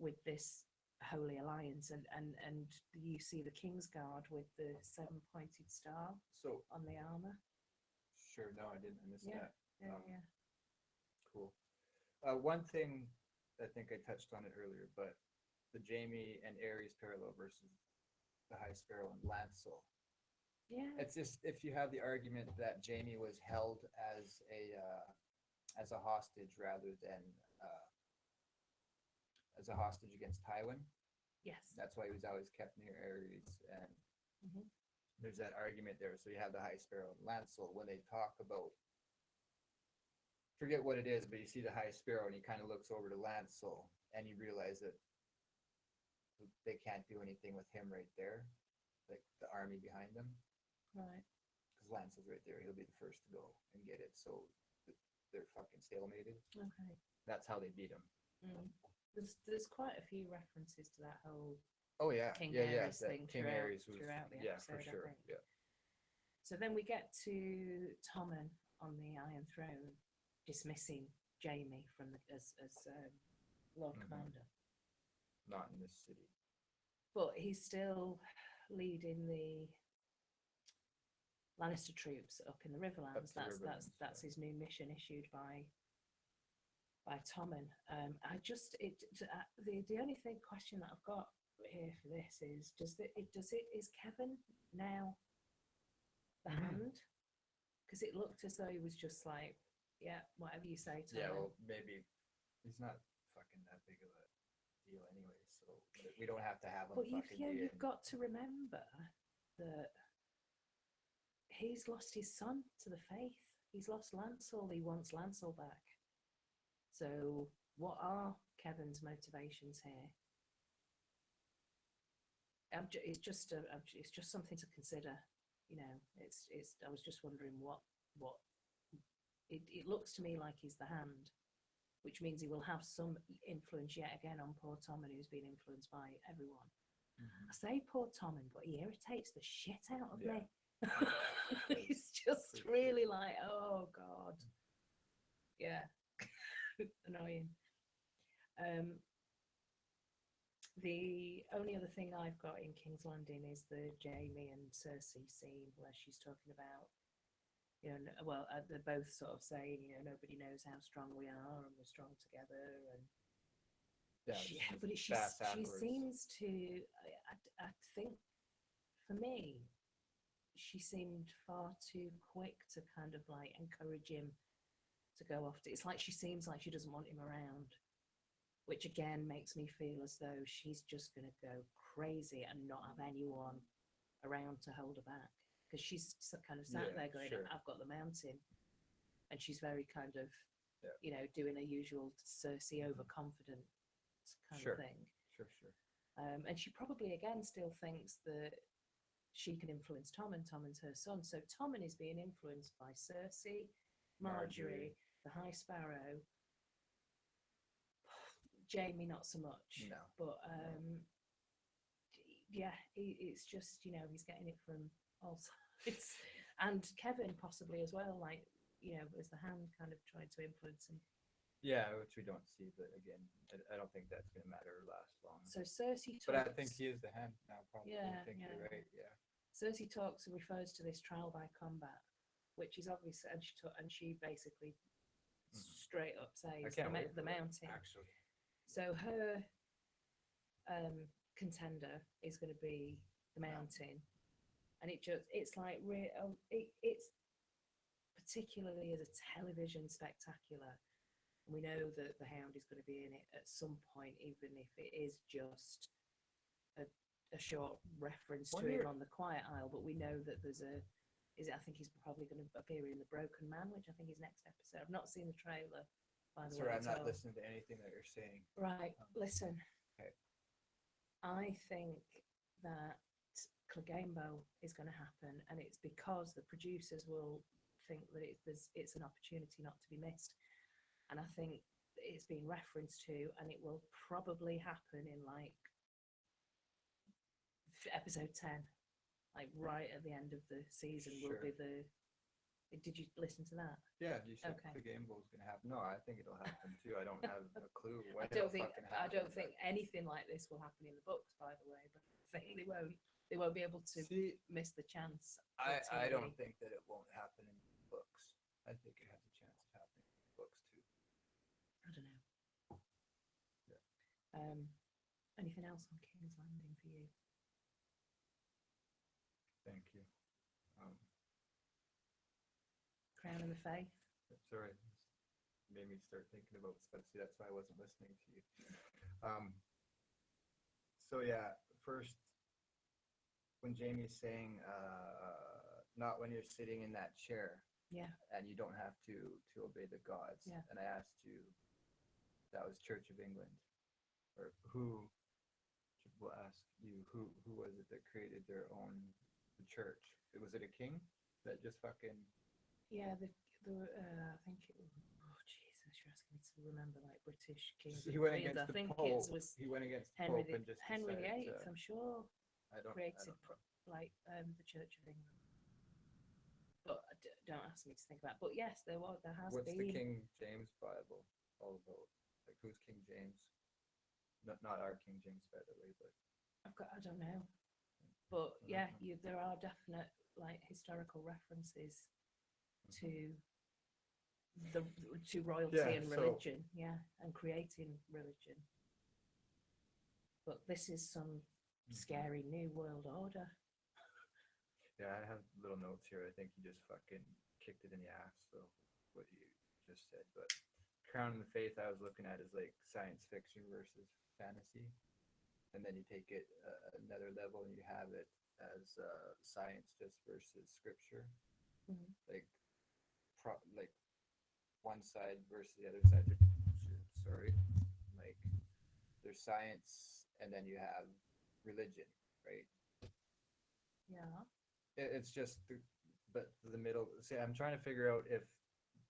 with this holy alliance, and you see the Kingsguard with the 7-pointed star So on the armor. sure, no, I didn't. I missed Yeah. that. Yeah. Cool. One thing, I think I touched on it earlier, but the Jaime and Ares parallel versus the High Sparrow and Lancel. Yeah. It's just if you have the argument that Jaime was held as a hostage rather than as a hostage against Tywin. Yes. That's why he was always kept near Ares, and Mhm. there's that argument there. So you have the High Sparrow and Lancel when they talk about, forget what it is, but you see the High Sparrow and he kind of looks over to Lancel and you realize that they can't do anything with him right there, like the army behind them, Right. because Lancel's right there. He'll be the first to go and get it. So they're fucking stalemated. Okay. That's how they beat him. Mm. There's quite a few references to that whole Oh yeah, King yeah. Ares That thing King throughout- Ares was, throughout the yeah, for episode, I sure. think. Yeah. So then we get to Tommen on the Iron Throne dismissing Jaime from as Lord Mhm. Commander, Not in this city. but he's still leading the Lannister troops up in the Riverlands. the That's Riverlands, his new mission issued by Tommen. The only question that I've got here for this is is Kevin now the hand? Because it looked as though he was just like, yeah, whatever you say, Tommen. Yeah, well, maybe he's not fucking that big of a deal anyway, so we don't have to have him But fucking you've got to remember that he's lost his son to the faith. He's lost Lancel. He wants Lancel back. So what are Kevin's motivations here? It's just something to consider. You know, it's. I was just wondering what it looks to me like he's the hand, which means he will have some influence yet again on poor Tommen, who's been influenced by everyone. I say poor Tommen, but he irritates the shit out of me. He's just really like, oh God. Yeah. Annoying. The only other thing I've got in King's Landing is the Jaime and Cersei scene where she's talking about, they're both sort of saying, nobody knows how strong we are and we're strong together. And she seems to, I think, for me, she seemed far too quick to kind of like encourage him to go off. It's like she seems like she doesn't want him around, which again makes me feel as though she's just going to go crazy and not have anyone around to hold her back, because she's kind of sat there going, I've got the mountain, and she's very kind of doing a usual Cersei overconfident kind of thing. And she probably again still thinks that she can influence Tommen. Tommen's her son, so Tommen is being influenced by Cersei, Marjorie, the High Sparrow, Jaime not so much. No. But it's just, he's getting it from all sides. And Kevin possibly as well, like, as the hand kind of trying to influence him. Yeah, which we don't see, but again, I don't think that's going to matter or last long. So Cersei talks... But I think he is the hand now, probably. Yeah, I think you're right, yeah. Cersei talks and refers to this trial by combat, which is obvious, and she basically straight up says the mountain. Actually. So her contender is going to be the mountain, and it's like it's particularly as a television spectacular. We know that the Hound is going to be in it at some point, even if it is just a short reference to him on the Quiet Isle. But we know that I think he's probably going to appear in The Broken Man, which I think is next episode. I've not seen the trailer, by the Sorry, way. I'm not listening to anything that you're saying. Right, listen. Okay. I think that Clegambo is going to happen, and it's because the producers will think that it's an opportunity not to be missed. And I think it's been referenced to, and it will probably happen in like episode 10, like right at the end of the season. Will be the. Did you listen to that? Yeah, you said Okay. the game ball's gonna happen. No, I think it'll happen too. I don't have a clue I when don't think happen, anything like this will happen in the books, by the way. But I think they won't be able to miss the chance. I don't think that it won't happen in the books. I think it has a chance of happening in the books too. I don't know. Yeah. Anything else on King's Landing for you? Thank you. Crown and the Faith. Sorry, made me start thinking about stuff. See, that's why I wasn't listening to you. So yeah, first, when Jamie's saying, not when you're sitting in that chair. Yeah. And you don't have to obey the gods. Yeah. And I asked you, that was Church of England, or who? Will ask you who was it that created their own church? Was it a king that just fucking? Yeah, I think it was. Oh Jesus, you're asking me to remember like British kings. He went against I think Pope. It was he went against Henry Pope and just Henry VIII. to, I'm sure. Created I don't know. the Church of England. But don't ask me to think about. But yes, there has What's been. the King James Bible all about? Like who's King James? Not our King James, by the way, but I don't know. But yeah, there are definite like historical references to royalty and religion, and creating religion. But this is some scary new world order. Yeah, I have little notes here. I think you just fucking kicked it in the ass, though, what you just said. But Crown and the Faith I was looking at is like science fiction versus fantasy. And then you take it another level and you have it as science just versus scripture. Mm-hmm. Like one side versus the other side. Sorry. Like there's science and then you have religion, right? Yeah. It's just the middle. See, I'm trying to figure out if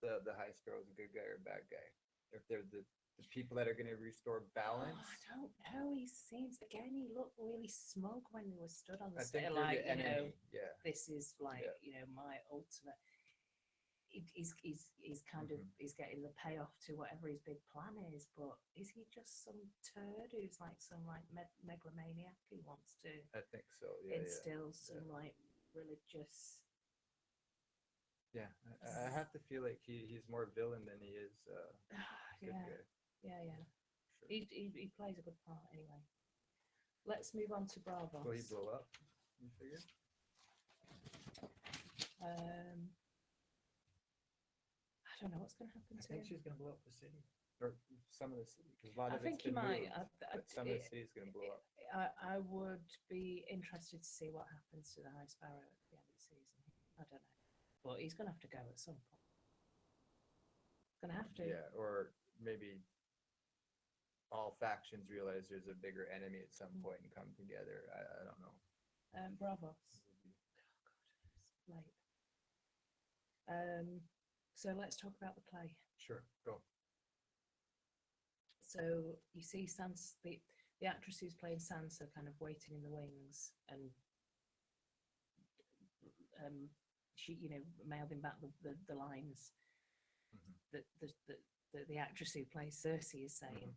the High Sparrow is a good guy or a bad guy. If they're the people that are going to restore balance. Oh, I don't know. He seems he looked really smug when he was stood on the stage. Like, the enemy. Yeah. This is like my ultimate. He's kind of he's getting the payoff to whatever his big plan is, but is he just some turd who's like some like megalomaniac who wants to? I think so. Yeah. Instill some like religious. Yeah, I have to feel like he's more villain than he is good guy. Yeah. Sure. He plays a good part anyway. Let's move on to Braavos. Will he blow up? You figure? I don't know what's going to happen to him. I think she's going to blow up the city, or some of the city, because a lot of I think he might. But some of the city's going to blow up. I would be interested to see what happens to the High Sparrow at the end of the season. I don't know, but he's going to have to go at some point. Going to have to. Yeah, or maybe all factions realize there's a bigger enemy at some point and come together. I don't know. Braavos. Oh God, it's late. So let's talk about the play. Sure, go. So you see Sansa, the actress who's playing Sansa, kind of waiting in the wings, and she, mouthing back the lines that the actress who plays Cersei is saying.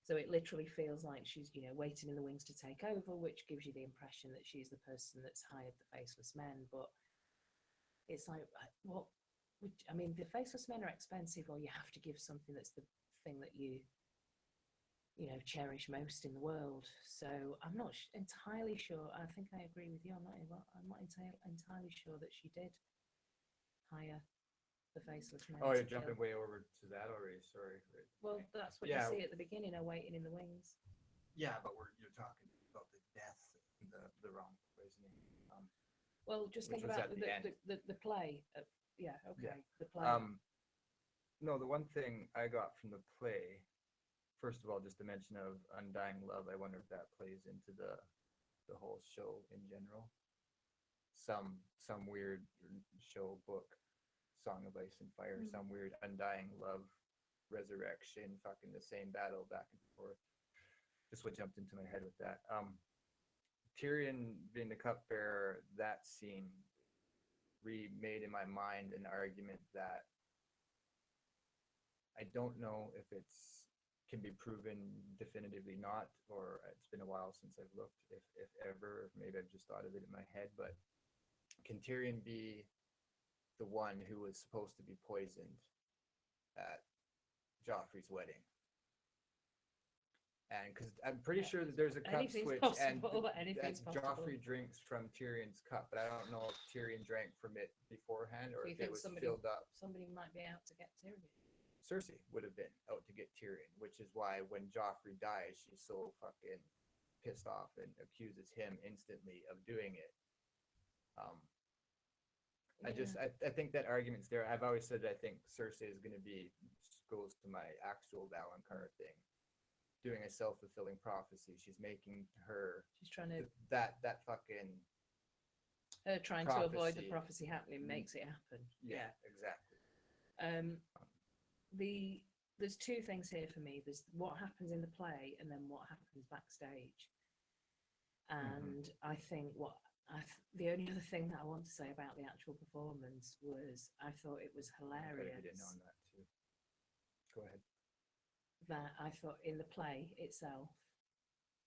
So it literally feels like she's, waiting in the wings to take over, which gives you the impression that she's the person that's hired the Faceless Men. But it's like, what? The Faceless Men are expensive, or you have to give something that's the thing that you cherish most in the world. So I'm not entirely sure. I think I agree with you. I'm not entirely sure that she did hire the Faceless Men. Oh, you're jumping way over to that already. Sorry. Right. Well, that's what you see at the beginning, waiting in the wings. Yeah, but you're talking about the death, the wrong poisoning. Well, just which think was about at the end. the play. Yeah, okay, Yeah. the play. No, the one thing I got from the play, first of all, just the mention of undying love. I wonder if that plays into the whole show in general. Some weird show, book, Song of Ice and Fire, some weird undying love, resurrection, fucking the same battle back and forth. Just what jumped into my head with that. Tyrion being the cupbearer, that scene remade in my mind an argument that I don't know if it's can be proven definitively not, or it's been a while since I've looked, if ever, maybe I've just thought of it in my head, but can Tyrion be the one who was supposed to be poisoned at Joffrey's wedding? And because I'm pretty sure that there's a cup switch, possible, and Joffrey drinks from Tyrion's cup, but I don't know if Tyrion drank from it beforehand or if it was filled up. Somebody might be out to get Tyrion. Cersei would have been out to get Tyrion, which is why when Joffrey dies, she's so fucking pissed off and accuses him instantly of doing it. I think that argument's there. I've always said that I think Cersei is going to be, goes to my actual Valonqar thing, doing a self-fulfilling prophecy. She's making her. She's trying to that fucking. Her trying to avoid the prophecy happening makes it happen. Yeah, exactly. There's two things here for me. There's what happens in the play and then what happens backstage. And I think the only other thing that I want to say about the actual performance was I thought it was hilarious. I didn't know that too. Go ahead. That I thought in the play itself.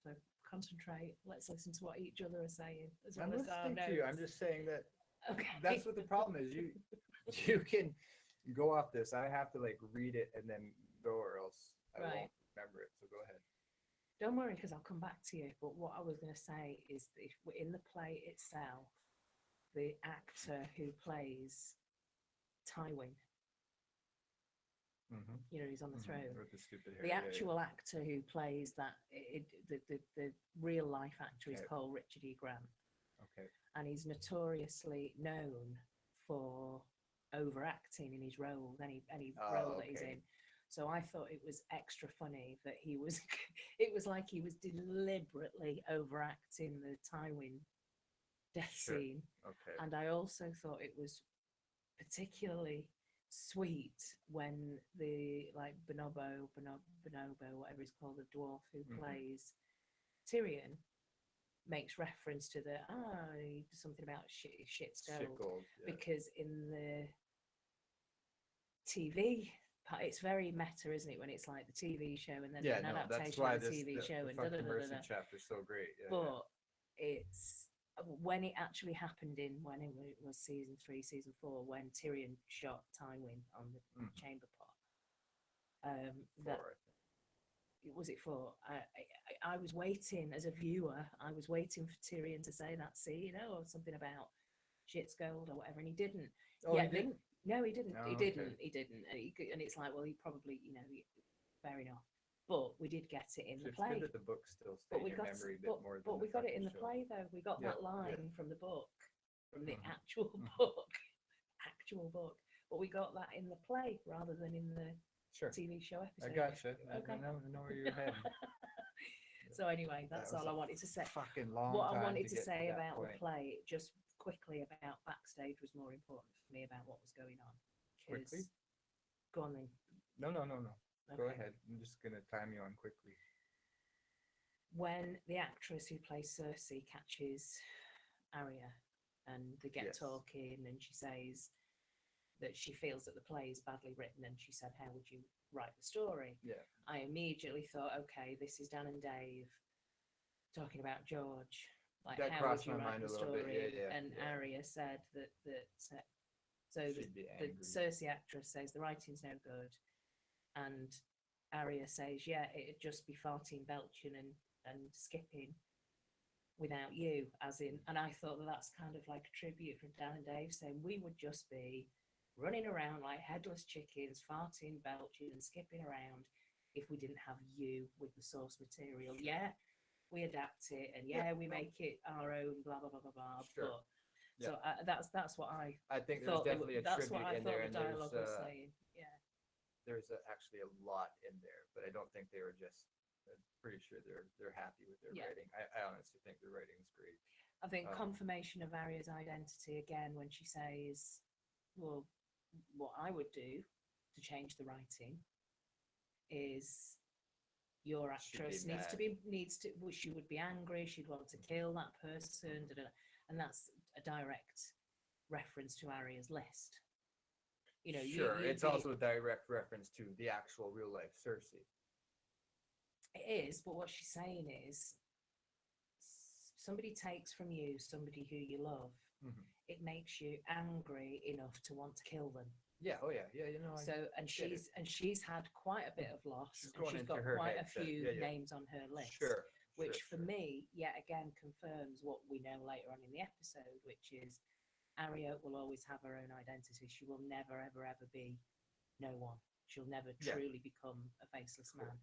So concentrate. Let's listen to what each other are saying as well as our notes. To you. I'm just saying that. Okay. That's what the problem is. You can go off this. I have to like read it and then go, or else I won't remember it. So go ahead. Don't worry, because I'll come back to you. But what I was going to say is that if in the play itself, the actor who plays Tywin, you know, he's on the throne. With the stupid hair. The actual actor who plays that, the real life actor is called Richard E. Grant. Okay. And he's notoriously known for overacting in his role, any role that he's in. So I thought it was extra funny that he was, it was like he was deliberately overacting the Tywin death scene. Okay. And I also thought it was particularly sweet when the Bonobo, whatever he's called, the dwarf who plays Tyrion, makes reference to something about shit's gold. Because in the TV, it's very meta, isn't it? When it's like the TV show and then an adaptation of the TV show and Mercy chapter's so great. But it's when it actually happened when it was season 3, season 4, when Tyrion shot Tywin on the chamber pot. Was it 4? I was waiting as a viewer. I was waiting for Tyrion to say that scene, or something about shit's gold or whatever, and he didn't. Oh, he didn't? No, he didn't. Oh, he didn't. He didn't. And it's like, well, he probably, fair enough. But we did get it in the play. It's good that the book still stays in your memory a bit more than But we got it in the play, though. We got that line from the book, from the actual book. But we got that in the play rather than in the TV show episode. I gotcha. Okay. I know where you're heading. So anyway, that's all I wanted to say. Fucking long what time I wanted to get say to about point. the play, just quickly about backstage, was more important for me about what was going on. Quickly? Go on then. No. Okay. Go ahead. I'm just gonna time you on quickly. When the actress who plays Cersei catches Arya and they get talking, and she says that she feels that the play is badly written, and she said, how would you write the story? I immediately thought, okay, this is Dan and Dave talking about George, like that how would you write the a little story? bit. And Arya said that so the Cersei actress says the writing's no good, and Arya says, it'd just be farting, belching and skipping without you, as in. And I thought that's kind of like a tribute from Dan and Dave, saying we would just be running around like headless chickens, farting, belching and skipping around if we didn't have you with the source material. We adapt it, and we make it our own, blah blah blah blah blah. But So that's what I I think there's thought. definitely a That's tribute what I in thought there, the and there's dialogue was saying. Yeah. actually a lot in there, but I don't think they were just. I'm pretty sure they're happy with their writing. I honestly think the writing is great. I think confirmation of Arya's identity again when she says, "Well, what I would do to change the writing is your actress needs to well, she would be angry, she'd want to kill that person, da, da, da. And that's a direct reference to Arya's list. You know, Sure, it's also a direct reference to the actual real life Cersei. It is, but what she's saying is somebody takes from you somebody who you love, it makes you angry enough to want to kill them. Yeah, oh yeah, you know. So she's had quite a bit of loss. She's got quite a few names on her list. Which for me, yet again, confirms what we know later on in the episode, which is Arya will always have her own identity. She will never, ever, ever be no one. She'll never truly become a faceless man.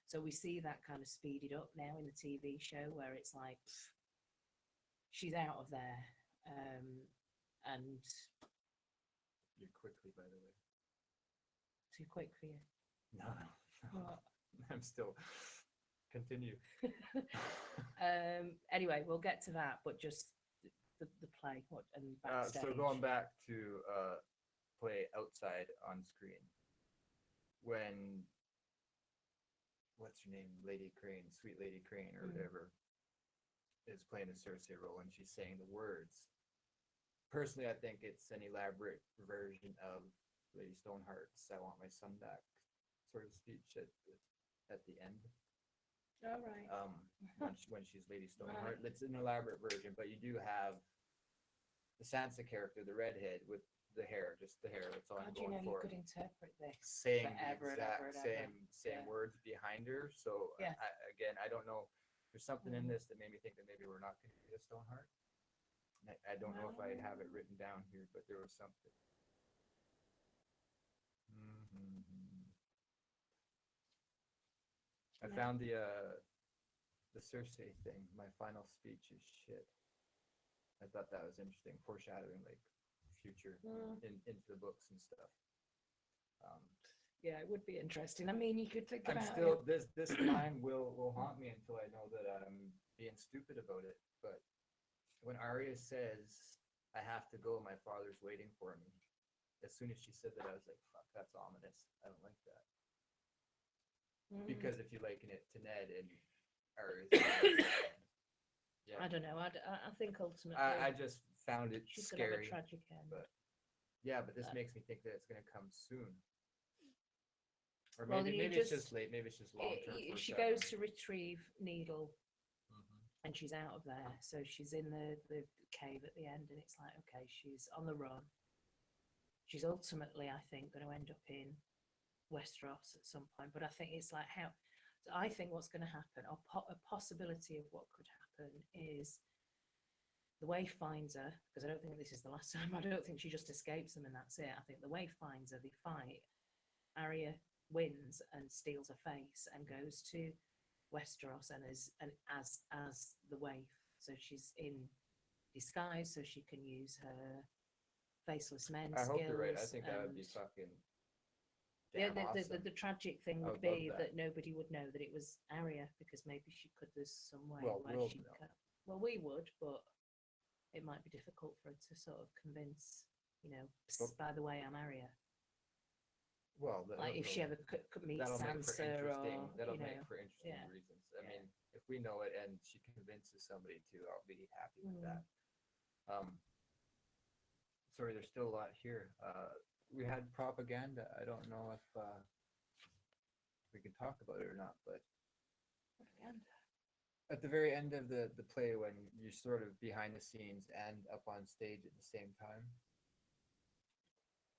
So we see that kind of speeded up now in the TV show where it's like she's out of there. And you're quickly, by the way. Too quick for you? No. I'm still. Continue. Anyway, we'll get to that, but just the play and backstage. So going back to play outside on screen, when what's her name, Lady Crane, Sweet Lady Crane, or whatever, is playing the Cersei role, and she's saying the words. Personally, I think it's an elaborate version of Lady Stoneheart's "I want my son back" sort of speech at the end. All right. When she's Lady Stoneheart, it's an elaborate version, but you do have the Sansa character, the redhead with the hair, just the hair. That's all I'm going for. You could interpret this saying the exact same words behind her. So I don't know. There's something in this that made me think that maybe we're not going to get a Stoneheart. I don't know if I have it written down here, but there was something. I found the Cersei thing. My final speech is shit. I thought that was interesting, foreshadowing like future into the books and stuff. Yeah, it would be interesting. I mean, you could think about still this line will haunt me until I know that I'm being stupid about it. But when Arya says, "I have to go, my father's waiting for me," as soon as she said that, I was like, "Fuck, that's ominous. I don't like that." Because if you liken it to Ned and Arya, I don't know. I think ultimately, I just found it she's scary. Gonna have a tragic end. But this makes me think that it's going to come soon. Or maybe it's just late. Maybe it's just long term. She goes to retrieve Needle, and she's out of there. So she's in the cave at the end, and it's like, okay, she's on the run. She's ultimately, I think, going to end up in Westeros at some point. But I think it's like how. So I think what's going to happen, or a possibility of what could happen, is the Waif finds her, because I don't think this is the last time. I don't think she just escapes them and that's it. I think the Waif finds her. They fight. Arya wins and steals her face and goes to Westeros and as the Waif. So she's in disguise, so she can use her faceless men skills. I hope you're right. I think that would be fucking. Awesome. The tragic thing would be that nobody would know that it was Arya, because maybe she could. There's some way where she could. Well, we would, but it might be difficult for her to sort of convince. By the way, I'm Arya. Well, like if she ever could meet Sansa, that'll make for interesting reasons. I mean, if we know it and she convinces somebody to, I'll be happy with that. Sorry, there's still a lot here. We had propaganda. I don't know if we can talk about it or not, but propaganda. At the very end of the play, when you're sort of behind the scenes and up on stage at the same time,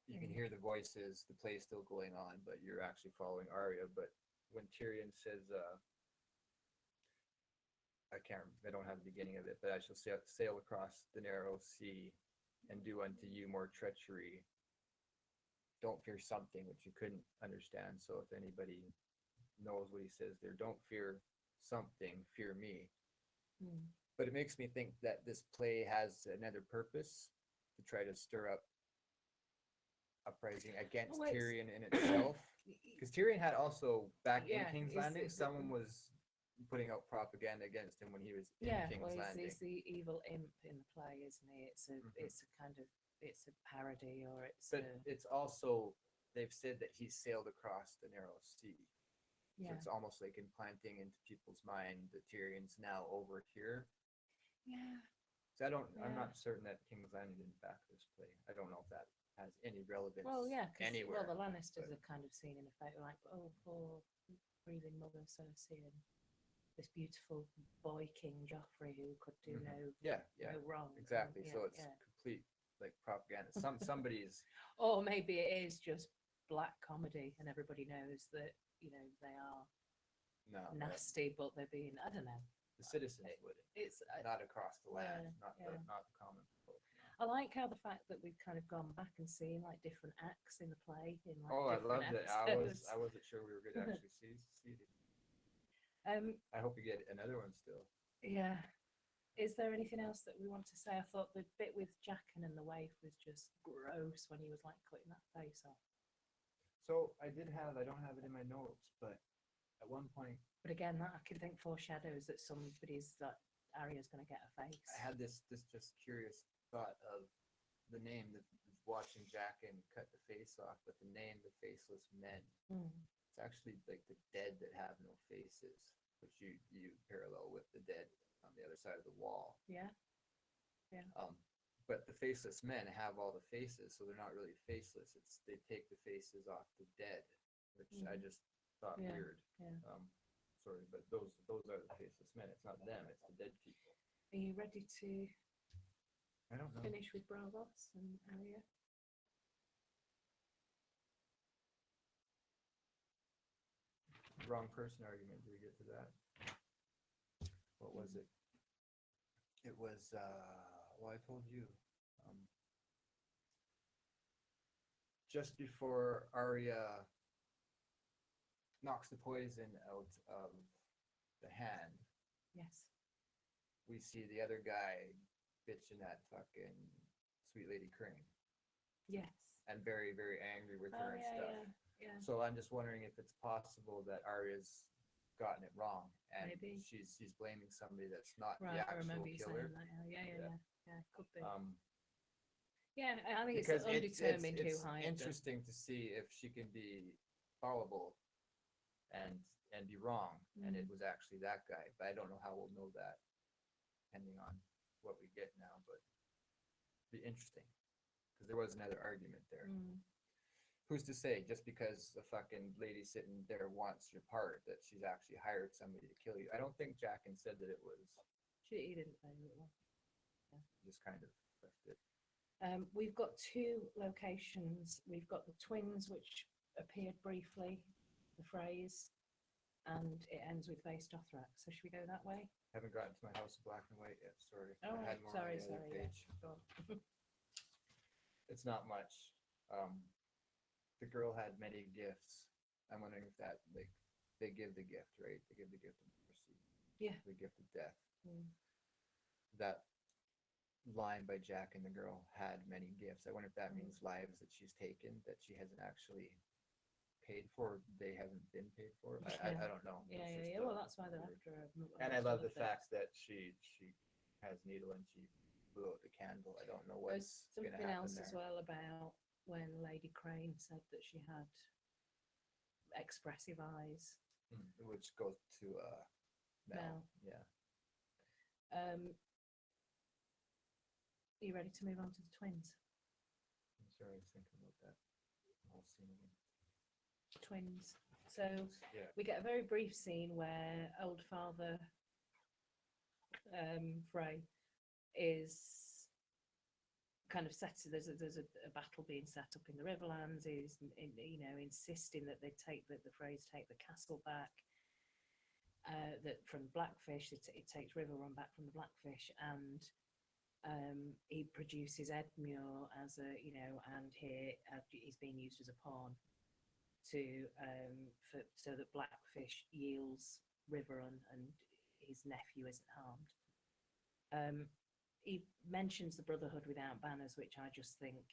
you can hear the voices. The play is still going on, but you're actually following Arya. But when Tyrion says, I don't have the beginning of it, but I shall sail across the narrow sea and do unto you more treachery. Don't fear something which you couldn't understand. So if anybody knows what he says there, don't fear something, fear me. But it makes me think that this play has another purpose to try to stir up uprising against Oh, it's- Tyrion in itself. Because Tyrion had also back in Yeah, King's is Landing, it- someone was putting out propaganda against him when he was in Yeah, King's well, Landing. he's the evil imp in the play, isn't he? It's a Mhm. it's a kind of it's a parody, or it's But a, it's also they've said that he sailed across the narrow sea. So yeah, it's almost like implanting into people's mind that Tyrion's now over here. yeah. So I'm Yeah. not certain that King's Landing didn't back this play. I don't know if that has any relevance Well, yeah, because anywhere. the Lannisters but- are kind of seen in a photo like, oh, poor grieving mother Cersei and this beautiful boy King Joffrey who could do Mhm. no Yeah, yeah, no wrong. exactly. Yeah, So it's yeah. complete like propaganda. Somebody's Or maybe it is just black comedy, and everybody knows that they are no nasty, but they're being, I don't know. the citizens wouldn't. It's Not across the land, yeah, not yeah. not the common folk. I like how the fact that we've kind of gone back and seen like different acts in the play in like Oh, I different loved it. episodes. I wasn't sure we were going to actually see it. Um, I hope we get another one still. yeah. Is there anything else that we want to say? I thought the bit with Jaqen and the waif was just gross when he was like cutting that face off. So I don't have it in my notes, but at one point But again, that I could think foreshadows that that Arya's going to get a face. I had this just curious thought of the name that was watching Jack and cut the face off, but the name the Faceless Men. Mm. It's actually like the dead that have no faces, which you parallel with the dead on the other side of the wall. Yeah. But the Faceless Men have all the faces, so they're not really faceless. It's they take the faces off the dead, which I Mhm. just thought Yeah, weird. yeah. Sorry, but those are the Faceless Men. It's not them. It's the dead people. Are you ready to I don't know. finish with Braavos and Arya? Wrong person argument. Did we get to that? What was it? It was well, I told you. Just before Arya knocks the poison out of the hand, Yes. we see the other guy bitching at fucking Sweet Lady Crane Yes. and very, very angry with Oh her and yeah, stuff. yeah. So I'm just wondering if it's possible that Arya's gotten it wrong and Maybe. she's blaming somebody that's not Right, the I actual remember you killer. saying that. Yeah. Yeah, could be. Yeah, I think it's Because undetermined who it's hired them. interesting to see if she can be fallible and be wrong, and it was actually that guy. But I don't know how we'll know that, depending on what we get now. But it'd be interesting because there was another argument there. Mm. Who's to say just because the fucking lady sitting there wants your part that she's actually hired somebody to kill you? I don't think Jaqen said that it was. He didn't say who it was. Just kind of left it. We've got two locations. We've got the twins, which appeared briefly, the phrase, and it ends with Vace Dothrak. So should we go that way? Haven't gotten to my House of Black and White yet. Sorry. Oh, I had more on the other yeah. page. Go on. It's not much. The girl had many gifts. I'm wondering if that like they give the gift, right? They give the gift of mercy. Yeah. The gift of death. Mm. That line by Jack and the girl had many gifts. I wonder if that Mm. means lives that she's taken that she hasn't actually paid for. They haven't been paid for. I don't know. Yeah, It's yeah, just, yeah. Well, that's why they're weird. after her. And I love the fact that she has needle and she blew out the candle. I don't know There's what's gonna something happen else there. as well about when Lady Crane said that she had expressive eyes. Which goes to Mel. Mel. Yeah. Are you ready to move on to the twins? I'm sorry, I was thinking about that whole scene again. Twins. So Yeah. we get a very brief scene where old father Frey is kind of set. There's a battle being set up in the Riverlands. Is insisting that the Freys take the castle back. That from Blackfish, it takes Riverrun back from the Blackfish, and he produces Edmure as and here he's being used as a pawn to so that Blackfish yields Riverrun and his nephew isn't harmed. He mentions the Brotherhood without banners, which I just think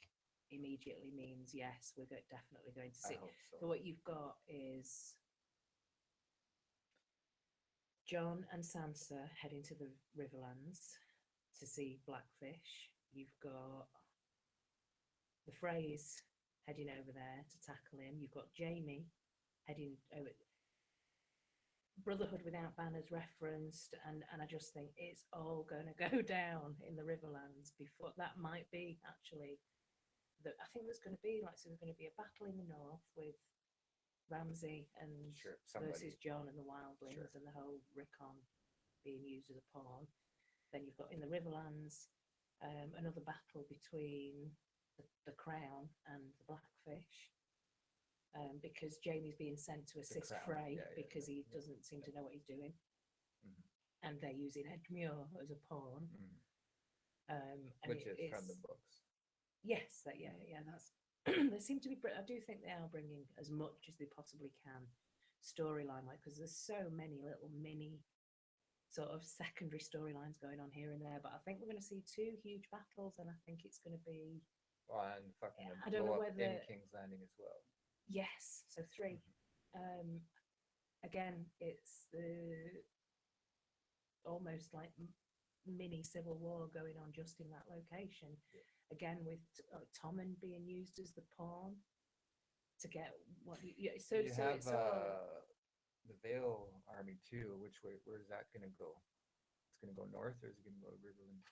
immediately means yes, we're definitely going to I see. hope so. So what you've got is Jon and Sansa heading to the Riverlands to see Blackfish. You've got the Freys heading over there to tackle him. You've got Jaime heading over. Brotherhood without banners referenced, and I just think it's all going to go down in the Riverlands before that might be actually. I think there's going to be there's going to be a battle in the north with Ramsay and versus Jon and the Wildlings and the whole Rickon being used as a pawn. Then you've got in the Riverlands another battle between the Crown and the Blackfish. Because Jaime's being sent to assist Frey because he doesn't seem to know what he's doing, and they're using Edmure as a pawn, which is from the books. Yes, that's. They seem to be. I do think they are bringing as much as they possibly can, storyline wise, because there's so many little mini, sort of secondary storylines going on here and there. But I think we're going to see 2 huge battles, and I think it's going to be. And fucking I don't know whether in King's Landing as well. Yes, so 3. Again, it's the almost like mini civil war going on just in that location. Yeah. Again, with Tommen being used as the pawn to get what. So you so have it's all, the Vale army too. Which way? Where is that going to go? It's going to go north, or is it going to go to Riverland?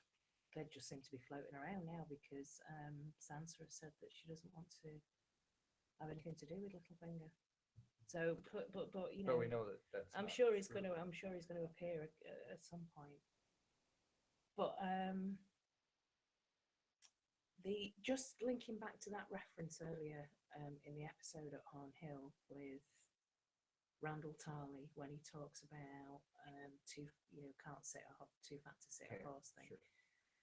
They just seem to be floating around now because Sansa has said that she doesn't want to have anything to do with Littlefinger. So, but you know, but we know that's. I'm sure he's going to appear at some point. But the just linking back to that reference earlier in the episode at Horn Hill with Randall Tarley when he talks about can't sit too fat to sit a horse thing,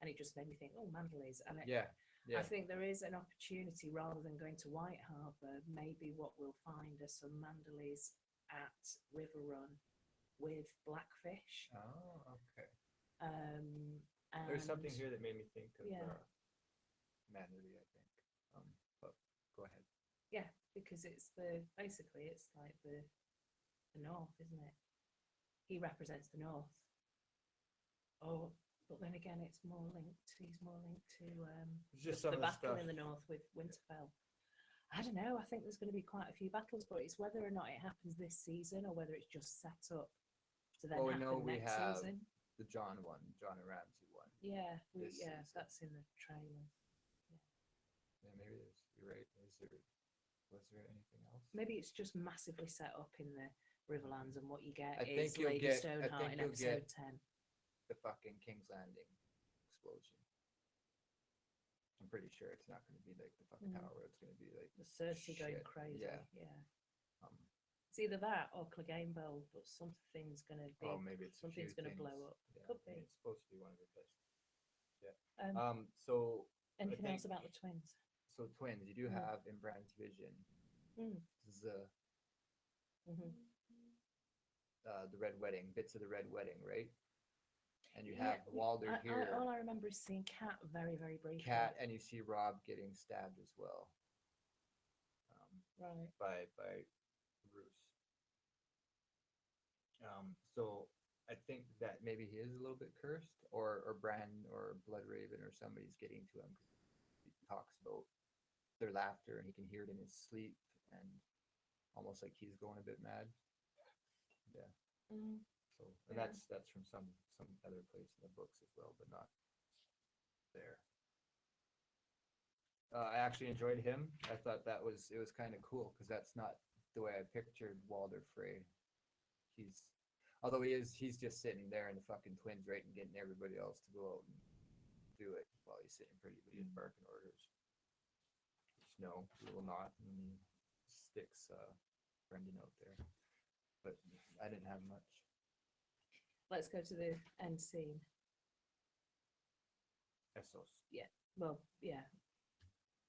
and it just made me think, oh, Manderleys, and yeah. I think there is an opportunity rather than going to White Harbour. Maybe what we'll find are some Manderleys at River Run with Blackfish. Oh, okay. And there's something here that made me think of Manderley, I think. But go ahead. Yeah, because it's basically like the North, isn't it? He represents the North. Oh. But then again, he's more linked to the battle in the north with Winterfell. I don't know. I think there's going to be quite a few battles, but it's whether or not it happens this season or whether it's just set up to then happen next season. The Jon and Ramsay one. Yeah, that's in the trailer. Yeah, maybe you're right. Was there anything else? Maybe it's just massively set up in the Riverlands, and what you get is Lady Stoneheart in episode 10. The fucking King's Landing explosion. I'm pretty sure it's not going to be like the fucking tower. It's going to be like the Cersei going crazy. Yeah. It's either that or Clegane Bowl, but something's going to be. Oh, maybe it's something's going to blow up. Yeah, could be. It's supposed to be one of the best. Yeah. So anything else about the twins? So twins, you do have in Bran's vision. This is the Red Wedding, bits of the Red Wedding, right? And you have Walder here. All I remember is seeing Cat very, very briefly. Cat, and you see Rob getting stabbed as well. Right. By Bruce. So I think that maybe he is a little bit cursed, or Bran or Bloodraven or somebody's getting to him because he talks about their laughter and he can hear it in his sleep, and almost like he's going a bit mad. Yeah. So and that's from some other place in the books as well, but not there. I actually enjoyed him. I thought it was kind of cool because that's not the way I pictured Walder Frey. Although he's just sitting there in the fucking twins, right, and getting everybody else to go out and do it while he's sitting pretty, but he's barking orders. Which, no, he will not. And he sticks Brendan out there. But I didn't have much. Let's go to the end scene. Essos. Yeah. Well, yeah.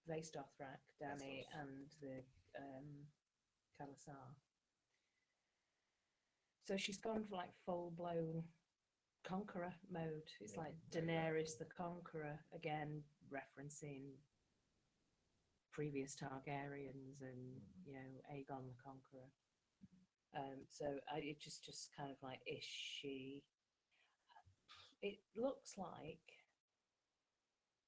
Vastothrak, Dany, Essos. and the Khalasar. So she's gone for like full blown conqueror mode. It's Yeah, like there you go. Daenerys the Conqueror, again referencing previous Targaryens and Aegon the Conqueror. So it just kind of like, is she? It looks like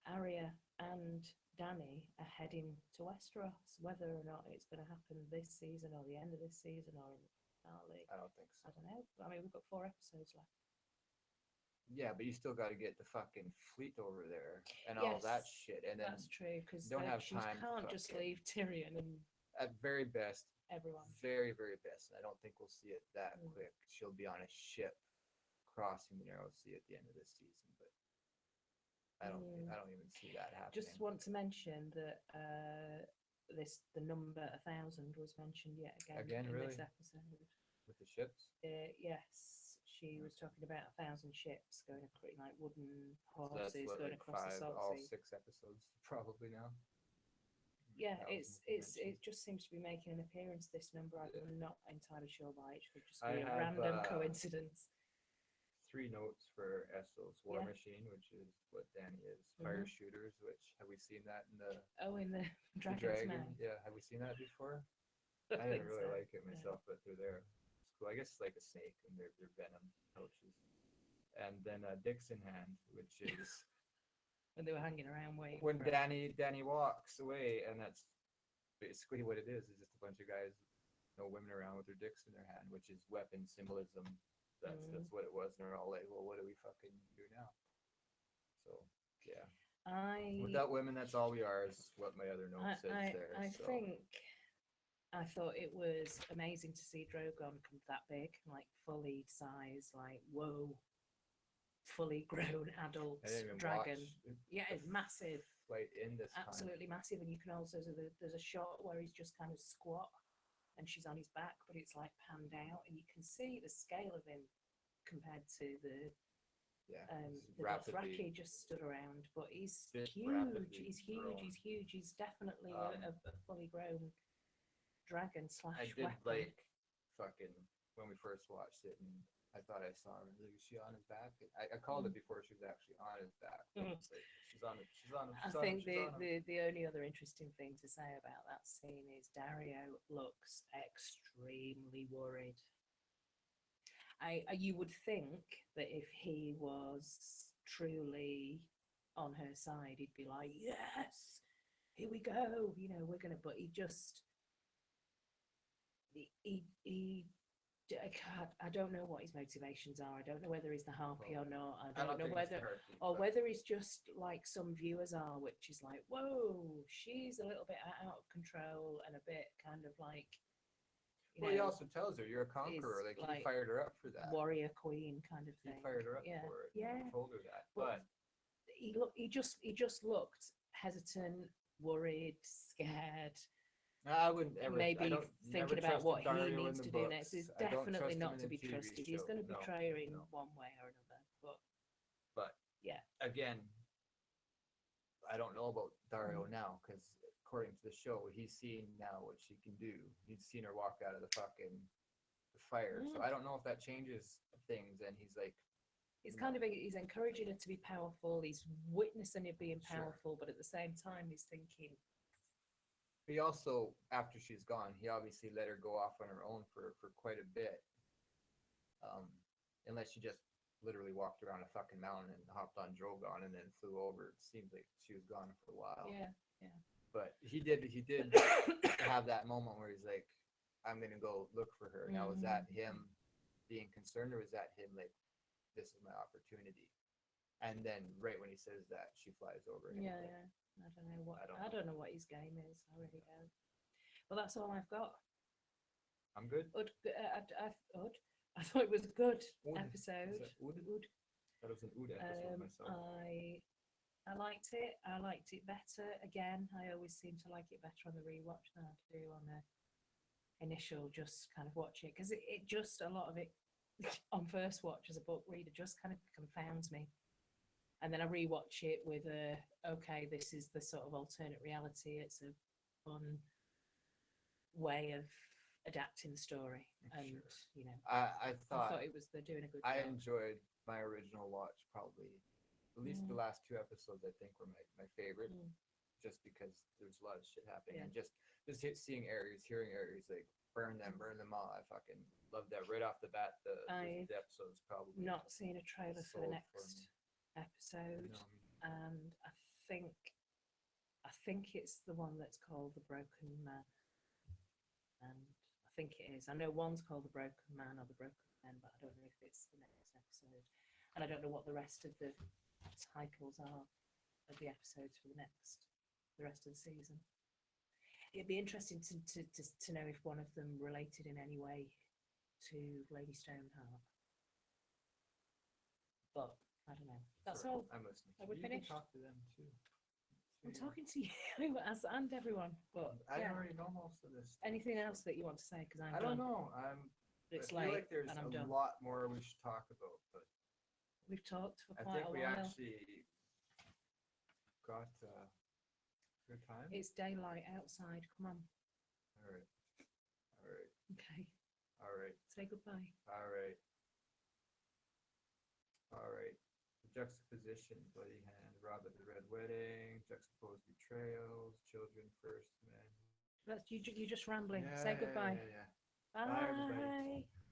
Arya and Dany are heading to Westeros. Whether or not it's going to happen this season or the end of this season or in the finale, I don't think so. I don't know. I mean, we've got 4 episodes left. Yeah, but you still got to get the fucking fleet over there and all that Yes, shit, and then that's true, because don't have she time to can't just fucking- leave Tyrion and at very best, everyone. very very best. I don't think we'll see it that Mm. quick. She'll be on a ship crossing the Narrow Sea at the end of this season, but I don't even see that happening. Just want to mention that the number 1,000 was mentioned yet again in really? this episode. With the ships. Yes, she was talking about 1,000 ships going across, like wooden So that's horses what, going like across the salt all sea. 6 episodes probably now. Yeah, 1,000 it just seems to be making an appearance. This number, I'm not entirely sure why. It could just I be a have, random coincidence. 3 notes for Essos. War Yeah. Machine, which is what Danny is. Fire Shooters, which have we seen that in the In the the Dragon's dragon? Mouth. Yeah, have we seen that before? I I didn't think really so, like it myself, but they're there. It's cool. I guess it's like a snake and they're venom pouches. And then Dixon Hand, which is When they were hanging around waiting. when for it. Danny walks away, and that's basically what it is. It's just a bunch of guys, no women around with their dicks in their hand, which is weapon symbolism. That's what it was. And they're all like, well, what do we fucking do now? So yeah. Without women, that's all we are, is what my other note says there. I so. think I thought it was amazing to see Drogon come that big, like fully size, like whoa, fully grown adult I didn't even dragon. watch Yeah, it's massive, Like in this absolutely massive. And you can also there's a shot where he's just kind of squat, and she's on his back, but it's like panned out, and you can see the scale of him compared to the Dothraki just stood around. But he's huge. He's huge. Grown. He's huge. He's definitely a fully grown dragon slash I did weapon. like fucking when we first watched it, and I thought I saw her. Like, is she on his back? I called it before she was actually on his back. It's like, she's on it. She's on him. I think the only other interesting thing to say about that scene is Dario looks extremely worried. You would think that if he was truly on her side, he'd be like, yes, here we go, we're gonna. But he just I don't know what his motivations are. I don't know whether he's the harpy or not. I don't know whether he's just like some viewers are, which is like, whoa, she's a little bit out of control and a bit kind of like. He also tells her, "You're a conqueror." Like he fired her up for that. Warrior queen kind of thing. He fired her up for it. Yeah. He told her that, but he just looked hesitant, worried, scared. I wouldn't ever. Maybe thinking about what he needs to do next. Is definitely not to be trusted. He's going to betray her in one way or another. But yeah. Again, I don't know about Dario now, because according to the show, he's seen now what she can do. He's seen her walk out of the fire. So I don't know if that changes things. And he's like, he's encouraging her to be powerful. He's witnessing her being powerful, but at the same time, he's thinking. He also, after she's gone, he obviously let her go off on her own for quite a bit. Unless she just literally walked around a fucking mountain and hopped on Drogon and then flew over. It seems like she was gone for a while. Yeah. But he did have that moment where he's like, I'm gonna go look for her. Now, was that him being concerned, or was that him like, this is my opportunity? And then right when he says that, she flies over him. Yeah. I don't know what his game is. I really don't. Well, that's all I've got. I'm good. I thought it was a good episode. That was an episode myself. I liked it. I liked it better. Again, I always seem to like it better on the rewatch than I do on the initial just kind of watch it, because it just, a lot of it on first watch as a book reader just kind of confounds me. And then I rewatch it with okay, this is the sort of alternate reality. It's a fun way of adapting the story. And, I thought it was, they're doing a good job. I enjoyed my original watch probably. At least the last 2 episodes, I think, were my favorite, just because there's a lot of shit happening, and just seeing Ares, hearing Ares like burn them all. I fucking love that right off the bat. The episode's probably not seen a trailer for the sold for next me. episode, No, and I think it's the one that's called The Broken Man, and I think it is. I know one's called The Broken Man or The Broken Men, but I don't know if it's the next episode, and I don't know what the rest of the titles are of the episodes for the rest of the season. It'd be interesting to know if one of them related in any way to Lady Stoneheart. But I don't know. That's all. I'm listening. Are we finished? Talk to them too. I'm talking to you and everyone. But I already know most of this. Anything else that you want to say? Because I don't know. It's I feel late like there's and I'm a done. lot more we should talk about, but We've talked for I quite think a we while. actually got good time. It's daylight outside. Come on. All right. All right. Okay. All right. Say goodbye. All right. All right. The juxtaposition, bloody hand, rob at the red wedding, juxtaposed betrayals, children first, men. That's you. You're just rambling. Yeah, Say goodbye. yeah. Bye, everybody. Bye.